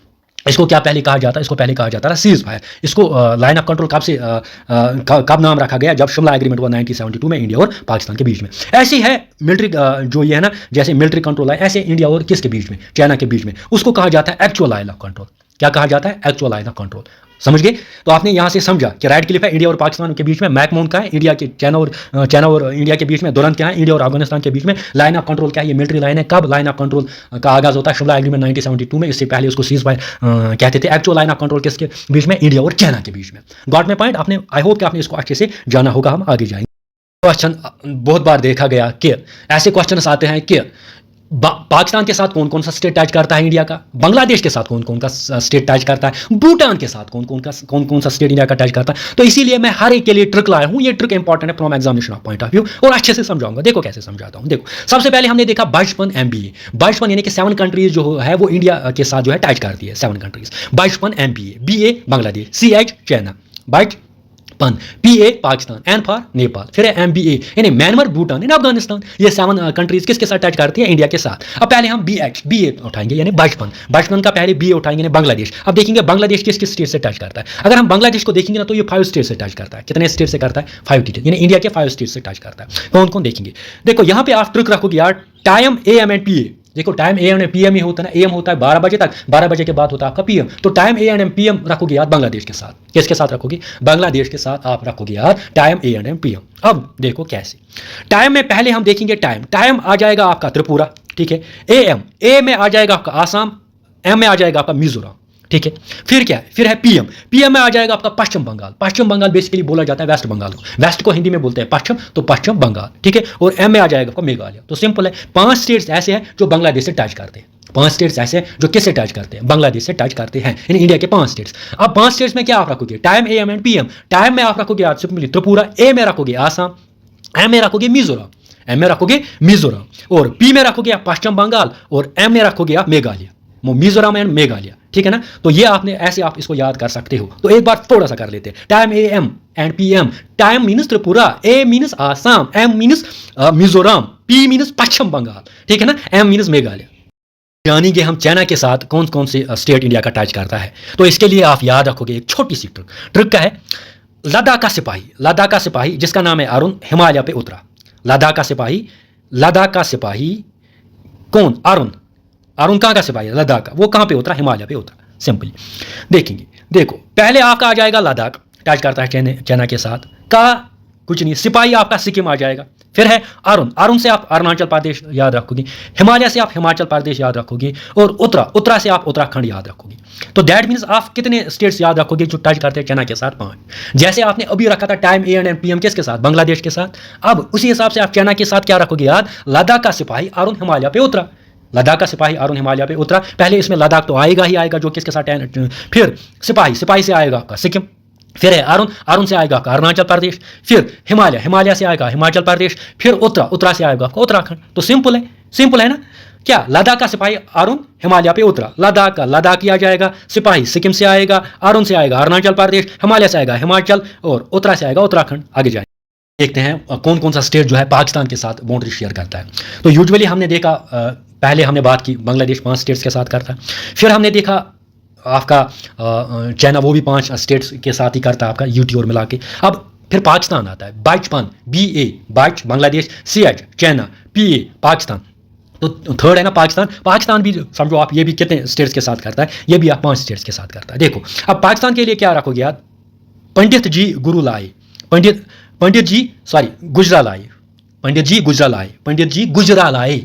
इसको क्या पहले कहा जाता है? इसको पहले कहा जाता था सीज फायर। इसको लाइन ऑफ कंट्रोल कब नाम रखा गया? जब शिमला एग्रीमेंट हुआ 1972 में इंडिया और पाकिस्तान के बीच में। ऐसी है मिलिट्री जो ये है ना, जैसे मिलिट्री कंट्रोल है, ऐसे इंडिया और किसके बीच में? चाइना के बीच में। उसको कहा जाता है एक्चुअल लाइन ऑफ कंट्रोल। क्या कहा जाता है? Actual line of control. समझ गए? तो आपने यहां से समझा कि रेड क्लिफ है इंडिया और पाकिस्तान के बीच में, मैकमोहन का है इंडिया के चाइना और इंडिया के बीच में, दुरंत क्या है? इंडिया और अफगानिस्तान के बीच में। लाइन ऑफ कंट्रोल क्या है? ये मिलिट्री लाइन है। कब लाइन ऑफ कंट्रोल का आगाज होता है? शिमला एग्रीमेंट 1972 में। इससे पहले उसको सीज फायर कहते थे। एक्चुअल लाइन ऑफ कंट्रोल किसके बीच में? इंडिया और चाइना के बीच में। Got my point? आपने, आई होप कि आपने इसको अच्छे से जाना होगा। हम आगे जाएंगे। क्वेश्चन बहुत बार देखा गया कि ऐसे क्वेश्चन आते हैं कि पाकिस्तान के साथ कौन कौन सा स्टेट टच करता है इंडिया का, बांग्लादेश के साथ कौन कौन का स्टेट टच करता है, भूटान के साथ कौन कौन सा स्टेट इंडिया का टच करता है। तो इसीलिए मैं हर एक के लिए ट्रिक लाया हूं। ये ट्रिक इंपॉर्टेंट है from examination of point of view, और अच्छे से समझाऊंगा। देखो कैसे समझाता हूं। देखो सबसे पहले हमने देखा 52 MBA। 52 यानी कि 7 कंट्रीज जो है वो इंडिया के साथ जो है टच करती है। 7 countries 52 MBA। BA Bangladesh, CH China, 52 PA Pakistan, N for Nepal, फिर MBA यानी म्यांमार, भूटान यानी अफगानिस्तान। ये 7 कंट्रीज किसके साथ टच करती है? इंडिया के साथ। अब पहले हम BA उठाएंगे, यानी 52 का पहले BA उठाएंगे, यानी बांग्लादेश। अब देखेंगे बांग्लादेश किस किस स्टेट से टच करता है। अगर हम बांग्लादेश को देखेंगे ना तो ये 5 स्टेट से टच करता है। कितने स्टेट से करता है? 5 स्टेट, यानी इंडिया के 5 स्टेट से टच करता है। कौन कौन देखेंगे? देखो यहाँ पे आप ट्रिक रखोगे यार, टाइम AM एंड PA। देखो टाइम AM एंड PM ही होता है ना। AM होता है 12 बजे तक, 12 बजे के बाद होता है आपका PM। तो टाइम AM एंड PM रखोगे यार बांग्लादेश के साथ। किसके साथ रखोगे? बांग्लादेश के साथ आप रखोगे यार टाइम AM एंड PM। अब देखो कैसे। टाइम में पहले हम देखेंगे टाइम आ जाएगा आपका त्रिपुरा, ठीक है। AM A में आ जाएगा आपका आसाम, M में आ जाएगा आपका मिजोरम। ठीक है। फिर क्या है, फिर है पीएम। पीएम में आ जाएगा आपका पश्चिम बंगाल। पश्चिम बंगाल बेसिकली बोला जाता है वेस्ट बंगाल को, वेस्ट को हिंदी में बोलते हैं पश्चिम, तो पश्चिम बंगाल, ठीक है। और एम में आ जाएगा आपका मेघालय। तो सिंपल है, 5 स्टेट्स ऐसे हैं जो बांग्लादेश से टच करते हैं। 5 स्टेट्स ऐसे हैं जो किससे टच करते हैं, बांग्लादेश से टच करते हैं, इन इंडिया के 5 स्टेट्स। अब 5 स्टेट्स में क्या आप रखोगे, time, M and PM. Time में आप रखोगे आज सिंपली त्रिपुरा, ए में रखोगे आसाम, एम में रखोगे मिजोरम, एम में रखोगे मिजोरम, और पी में रखोगे आप पश्चिम बंगाल, और एम में रखोगे आप मेघालय, मिजोरम एंड मेघालय, ठीक है ना। तो ये आपने ऐसे आप इसको याद कर सकते हो। तो एक बार थोड़ा सा कर लेते हैं, time, A M and P M. Time means Tripura, A means Assam, M means Mizoram, P means Paschim Bangal, ठीक है ना, एम मीन्स मेघालय। जानेंगे हम चाइना के साथ कौन कौन से स्टेट इंडिया का टच करता है। तो इसके लिए आप याद रखोगे एक छोटी सी ट्रिक। ट्रिक क्या है, लद्दाख का सिपाही, लद्दाख का सिपाही जिसका नाम है अरुण, हिमालय पे उतरा। लद्दाख का सिपाही, लद्दाख का सिपाही कौन, अरुण। अरुण कहाँ का सिपाही है, लद्दाख का। वो कहाँ पे उतरा, हिमालय पे उतरा। सिंपली देखेंगे, देखो पहले आपका आ जाएगा लद्दाख, टच करता है चाइना के साथ का, कुछ नहीं, सिपाही आपका सिक्किम आ जाएगा। फिर है अरुण, अरुण से आप अरुणाचल प्रदेश याद रखोगे, हिमालय से आप हिमाचल प्रदेश याद रखोगे, और उत्तरा, उत्तरा से आप उत्तराखंड याद रखोगे। तो दैट मीन्स आप कितने स्टेट्स याद रखोगे जो टच करते हैं चाइना के साथ, 5। जैसे आपने अभी रखा था टाइम, ए एंड पीएम किसके साथ, बांग्लादेश के साथ। अब उसी हिसाब से आप चाइना के साथ क्या रखोगे याद, लद्दाख का सिपाही अरुण हिमालय पे उतरा। लद्दाख का सिपाही अरुण हिमालय पे उतरा। पहले इसमें लद्दाख तो आएगा ही आएगा जो किसके साथ, फिर सिपाही, सिपाही से आएगा आपका सिक्किम, फिर है अरुण, अरुण से आएगा आपका अरुणाचल प्रदेश, फिर हिमालय, हिमालय से आएगा हिमाचल प्रदेश, फिर उत्तरा, उत्तरा से आएगा आपका उत्तराखंड। तो सिंपल है, सिंपल है ना। क्या, लद्दाख का सिपाही अरुण हिमालय पे उतरा, लद्दाख का लद्दाख किया जाएगा, सिपाही सिक्किम से आएगा, अरुण से आएगा अरुणाचल प्रदेश, हिमालय से आएगा हिमाचल, और उत्तरा से आएगा उत्तराखंड। आगे जाए देखते हैं कौन कौन सा स्टेट जो है पाकिस्तान के साथ बाउंड्री शेयर करता है। तो यूजुअली हमने देखा, पहले हमने बात की बांग्लादेश 5 स्टेट्स के साथ करता है, फिर हमने देखा आपका चाइना वो भी 5 स्टेट्स के साथ ही करता है आपका, यूटी और मिला के। अब फिर पाकिस्तान आता है, बाइचपन, बी ए बाइच Bangladesh, C H China, P A Pakistan. तो थर्ड है ना पाकिस्तान। पाकिस्तान भी समझो आप, ये भी कितने स्टेट्स के साथ करता है, ये भी आप 5 स्टेट्स के साथ करता है। देखो अब पाकिस्तान के लिए क्या रखोगे याद, पंडित जी गुरु लाए, पंडित जी सॉरी गुजराल आए, पंडित जी गुजराल आए, पंडित जी गुजराल आए,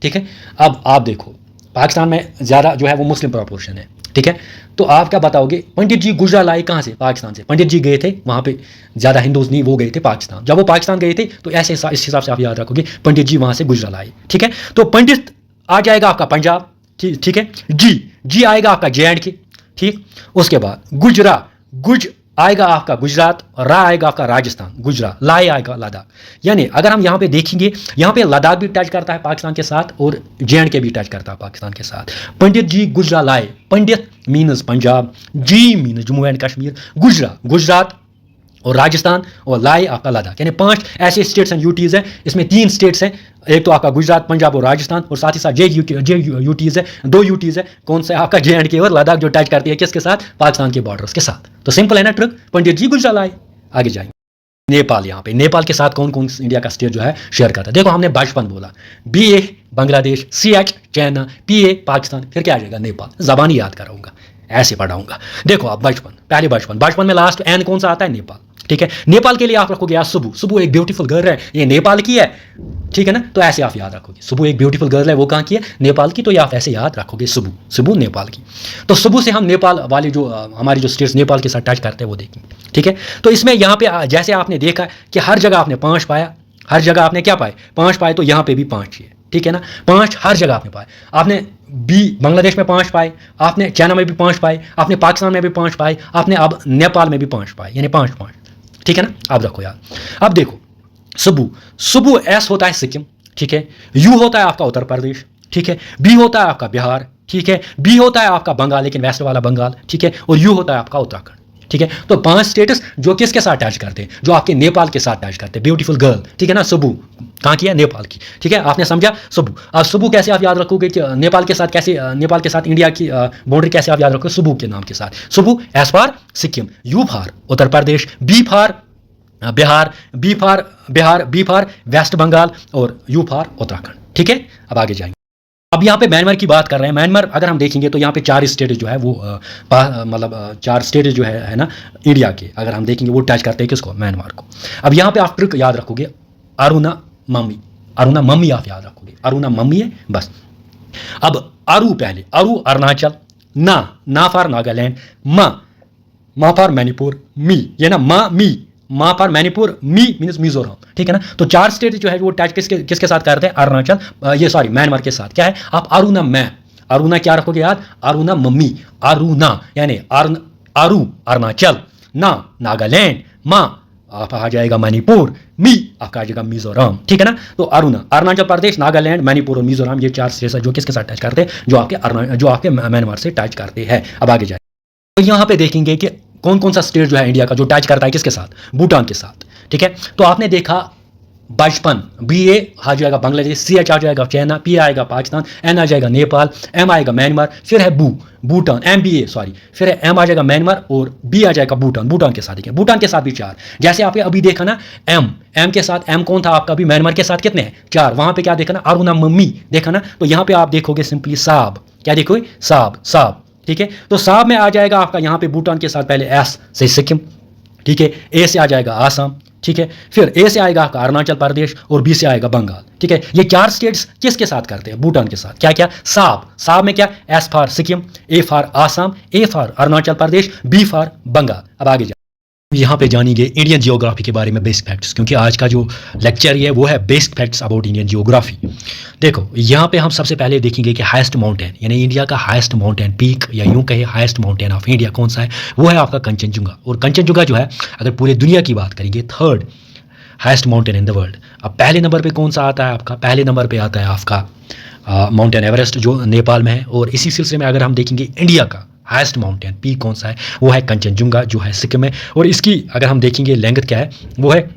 ठीक है। अब आप देखो पाकिस्तान में ज़्यादा जो है वो मुस्लिम प्रोपोर्शन है, ठीक है। तो आप क्या बताओगे, पंडित जी गुजराल आए कहाँ से, पाकिस्तान से। पंडित जी गए थे वहाँ पे, ज़्यादा हिंदूज नहीं, वो गए थे पाकिस्तान। जब वो पाकिस्तान गए थे तो ऐसे इस हिसाब से आप याद रखोगे, पंडित जी वहाँ से गुजराल आए, ठीक है। तो पंडित आ जाएगा आपका पंजाब, ठीक है। जी आएगा आपका JNK, ठीक। उसके बाद गुज आएगा आपका गुजरात, और रा आएगा आपका राजस्थान, गुजरात, लाए आएगा लद्दाख। यानी अगर हम यहाँ पे देखेंगे, यहाँ पे लद्दाख भी टच करता है पाकिस्तान के साथ, और JNK भी टच करता है पाकिस्तान के साथ। पंडित जी गुजरात लाए, Pandit means Punjab, ji means Jammu and Kashmir, Gujarat और राजस्थान, और लाए आपका लद्दाख। यानी 5 ऐसे स्टेट्स एंड यूटीज़ हैं। इसमें 3 स्टेट्स हैं, एक तो आपका गुजरात, पंजाब और राजस्थान, और साथ ही साथ यूटीज़ है, 2 यूटीज़ है। कौन सा आपका JNK और लद्दाख, जो टच करती है किसके साथ, पाकिस्तान के बॉर्डर्स के साथ। तो सिंपल है ना ट्रिक, पंडित जी गुजरात आए। आगे जाएंगे नेपाल। यहाँ पे नेपाल के साथ कौन कौन इंडिया का स्टेट जो है शेयर करता है। देखो हमने बाइचपन बोला, BA Bangladesh, CH China, PA Pakistan, फिर क्या आ जाएगा नेपाल। ज़बानी याद कराऊंगा, ऐसे पढ़ाऊंगा। देखो आप बचपन, पहले बचपन में लास्ट एन कौन सा आता है, नेपाल, ठीक है। नेपाल के लिए आप रखोगे यार सुबु एक ब्यूटीफुल गर्ल है, ये नेपाल की है, ठीक है ना। तो ऐसे आप याद रखोगे, सुबु एक ब्यूटीफुल गर्ल है, वो कहाँ की है, नेपाल की। तो ये आप ऐसे याद रखोगे, सुबु नेपाल की। तो सुबु से हम नेपाल वाले जो हमारी जो स्टेट्स नेपाल के साथ टच करते हैं वो देखेंगे, ठीक है। तो इसमें यहाँ पे जैसे आपने देखा कि हर जगह आपने 5 पाया, हर जगह आपने क्या पाए, 5 पाए। तो यहाँ पे भी 5 ही है, ठीक है ना। 5 हर जगह आपने पाए। आपने बांग्लादेश में 5 पाए, आपने चाइना में भी 5 पाए, आपने पाकिस्तान में भी 5 पाए, आपने अब नेपाल में भी 5 पाए, यानी 5, ठीक है ना। आप रखो यार। अब देखो सुबु एस होता है सिक्किम, ठीक है। यू होता है आपका उत्तर प्रदेश, ठीक है। बी होता है आपका बिहार, ठीक है। बी होता है आपका बंगाल, लेकिन वेस्ट वाला बंगाल, ठीक है। और यू होता है आपका उत्तराखंड, ठीक है। तो 5 स्टेटस जो किसके साथ टच करते हैं, जो आपके नेपाल के साथ टच करते हैं, ब्यूटीफुल गर्ल, ठीक है ना। सुबु कहाँ की है, नेपाल की, ठीक है। आपने समझा सुबु। अब सुबु कैसे आप याद रखोगे कि नेपाल के साथ कैसे, नेपाल के साथ इंडिया की बाउंड्री कैसे आप याद रखोगे, सुबु के नाम के साथ। सुबु S for Sikkim, U for Uttar Pradesh, B for Bihar, B for West Bengal, और यू फॉर उत्तराखंड, ठीक है। अब आगे जाएंगे। अब यहाँ पे म्यांमार की बात कर रहे हैं। म्यांमार अगर हम देखेंगे तो यहाँ पे 4 स्टेट जो है वो मतलब 4 स्टेट जो है ना इंडिया के, अगर हम देखेंगे वो टच करते हैं किसको, म्यांमार को। अब यहाँ पे आप ट्रिक याद रखोगे, अरुणा मम्मी आप याद रखोगे, अरुणा मम्मी है बस। अब अरु पहले, अरु अरुणाचल, ना फॉर नागालैंड, मा फॉर मणिपुर, मी, ये ना मा for Manipur, me means Mizoram, ठीक है ना। तो 4 स्टेट जो है वो टच किसके साथ करते हैं, अरुणाचल म्यांमार के साथ। क्या है, आप अरुणा क्या रखोगे याद, अरुणा मम्मी, अरुणा यानी अरुणाचल, नागालैंड, आप आ जाएगा मणिपुर, मी आपका आ जाएगा मिजोरम, ठीक है ना। तो अरुणाचल प्रदेश, नागालैंड, मणिपुर और मिजोरम, ये 4 स्टेट्स जो किसके साथ टच करते हैं, जो आपके म्यांमार से टच करते हैं। अब आगे जाए तो यहाँ पे देखेंगे कि कौन कौन सा स्टेट जो है इंडिया का जो टच करता है किसके साथ, भूटान के साथ, ठीक है। तो आपने देखा बचपन, BA आ जाएगा बांग्लादेश, CH आ जाएगा चाइना, P आएगा पाकिस्तान, N आ जाएगा नेपाल, M आएगा म्यांमार, फिर है भूटान, फिर है M आ जाएगा म्यांमार और B आ जाएगा भूटान के साथ। देखिए भूटान के साथ भी 4, जैसे आपने अभी देखा ना M के साथ, M कौन था आपका, भी म्यांमार के साथ कितने हैं, 4। वहां पे क्या देखा ना, अरुणा मम्मी देखा ना। तो यहाँ पे आप देखोगे सिंपली साब, क्या देखोगे, साब, ठीक है। तो साब में आ जाएगा आपका यहाँ पे भूटान के साथ पहले S से सिक्किम, ठीक है। A से आ जाएगा आसाम, ठीक है। फिर A से आएगा आपका अरुणाचल प्रदेश और B से आएगा बंगाल, ठीक है। ये 4 स्टेट्स किसके साथ करते हैं, भूटान के साथ। क्या साब में क्या, S for Sikkim, A for Assam, A for Arunachal Pradesh, B for Bengal. अब आगे जा यहाँ पे जानेंगे इंडियन जियोग्राफी के बारे में बेसिक फैक्ट्स, क्योंकि आज का जो लेक्चर है वो है basic facts about Indian geography. देखो यहाँ पे हम सबसे पहले देखेंगे कि हाईएस्ट माउंटेन, यानी इंडिया का हाईएस्ट माउंटेन पीक, या यूं कहे हाईएस्ट माउंटेन ऑफ इंडिया कौन सा है, वो है आपका कंचनजुंगा। और कंचनजुंगा जो है अगर पूरे दुनिया की बात करेंगे 3rd highest mountain in the world. अब पहले नंबर पे कौन सा आता है आपका, पहले नंबर पे आता है आपका माउंटेन एवरेस्ट जो नेपाल में है। और इसी सिलसिले में अगर हम देखेंगे इंडिया का हाईएस्ट माउंटेन पीक कौन सा है, वो है कंचनजुंगा जो है सिक्किम में। और इसकी अगर हम देखेंगे लेंथ क्या है, वो है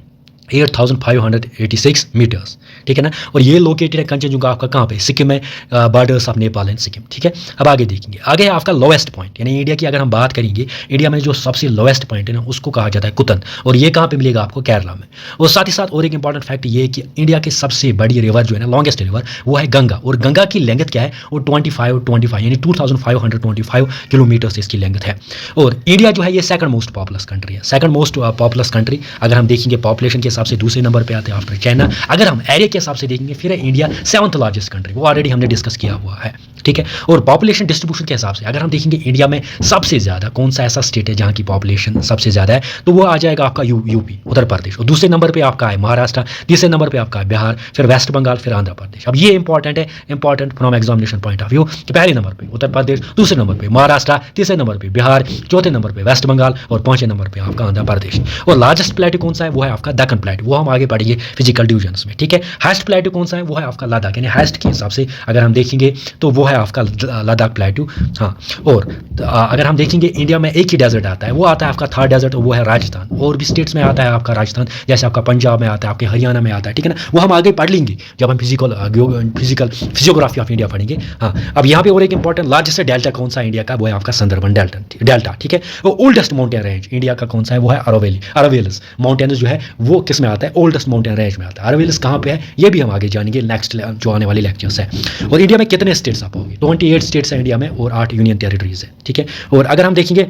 8586 मीटर्स, ठीक है ना। और ये लोकेटेड है कंचनजुंगा आपका कहाँ पे, सिक्किम में, borders of Nepal and Sikkim, ठीक है। अब आगे देखेंगे, आगे है आपका लोएस्ट पॉइंट, यानी इंडिया की अगर हम बात करेंगे, इंडिया में जो सबसे लोएस्ट पॉइंट है ना उसको कहा जाता है कुतन, और ये कहाँ पे मिलेगा आपको, केरला में। और साथ ही साथ और एक इंपॉर्टेंट फैक्ट ये है कि इंडिया की सबसे बड़ी रिवर जो है ना, लॉन्गेस्ट रिवर, वो है गंगा। और गंगा की लेंथ क्या है, वो 25 यानी 2525 किलोमीटर इसकी लेंथ है। और इंडिया जो है ये सेकंड मोस्ट पॉपुलस कंट्री है, सेकंड मोस्ट पॉपुलस कंट्री अगर हम देखेंगे पॉपुलेशन के हिसाब से दूसरे नंबर पे आते हैं आफ्टर चाइना। अगर हम एरिया के हिसाब से देखेंगे फिर है इंडिया 7th लार्जेस्ट कंट्री, वो ऑलरेडी हमने डिस्कस किया हुआ है, ठीक है। और पॉपुलेशन डिस्ट्रीब्यूशन के हिसाब से अगर हम देखेंगे इंडिया में सबसे ज़्यादा कौन सा ऐसा स्टेट है जहाँ की पॉपुलेशन सबसे ज़्यादा है, तो वो आ जाएगा आपका यूपी, उत्तर प्रदेश। और दूसरे नंबर पर आपका है महाराष्ट्र, तीसरे नंबर पर आपका है बिहार, फिर वेस्ट बंगाल, फिर आंध्र प्रदेश। अब ये इंपॉर्टेंट है, important from examination point of view कि पहले नंबर पर उत्तर प्रदेश, दूसरे नंबर पर महाराष्ट्र, तीसरे नंबर पर बिहार, चौथे नंबर पर वेस्ट बंगाल और 5वें नंबर पर आपका आंध्र प्रदेश। और लार्जेस्ट प्लेटू कौन सा है, वो है आपका दक्कन प्लेटू, वो हम आगे पढ़ेंगे फिजिकल डिविजन्स में, ठीक है। हाईएस्ट प्लेटू कौन सा है, वो है आपका लद्दाख, यानी हाईएस्ट के हिसाब से अगर हम देखेंगे तो वो है आपका लद्दाख प्लेटू। हाँ, और अगर हम देखेंगे इंडिया में एक ही डेजर्ट आता है, वो आता है आपका थर्ड डेजर्ट, वो है राजस्थान। और भी स्टेट्स में आता है आपका राजस्थान, जैसे आपका पंजाब में आता है, आपके हरियाणा में आता है, ठीक है ना। वो हम आगे पढ़ लेंगे जब हम फिजिकल फिजियोग्राफी ऑफ इंडिया पढ़ेंगे। हाँ, अब यहाँ पे और एक इंपॉर्टेंट लार्जेस्ट डेल्टा कौन सा है इंडिया का, वो है आपका सुंदरबन डेल्टा, ठीक है। वो ओल्डेस्ट माउंटेन रेंज इंडिया का कौन सा है, वो है अरावलीज माउंटेन जो है वो किस में आता है, ओल्डेस्ट माउंटेन रेंज में आता है। अरावलीज कहाँ पे है, ये भी हम आगे जानेंगे नेक्स्ट जो आने वाली लेक्चर्स है। और इंडिया में कितने स्टेट्स आप पाओगे, 28 स्टेट्स है इंडिया में और 8 यूनियन टेरिटरीज है, ठीक है। और अगर हम देखेंगे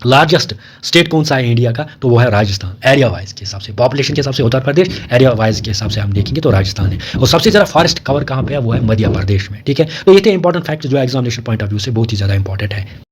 लार्जेस्ट स्टेट कौन सा है इंडिया का, तो वो है राजस्थान। एरिया वाइज के हिसाब से, पॉपुलेशन के हिसाब से उत्तर प्रदेश, एरिया वाइज के हिसाब से हम देखेंगे तो राजस्थान है। और सबसे ज़्यादा फॉरेस्ट कवर कहाँ पे है, वो है मध्य प्रदेश में, ठीक है। तो ये थे इंपॉर्टेंट फैक्ट जो एग्जामिनेशन पॉइंट ऑफ व्यू से बहुत ही ज़्यादा इंपॉर्टेंट है।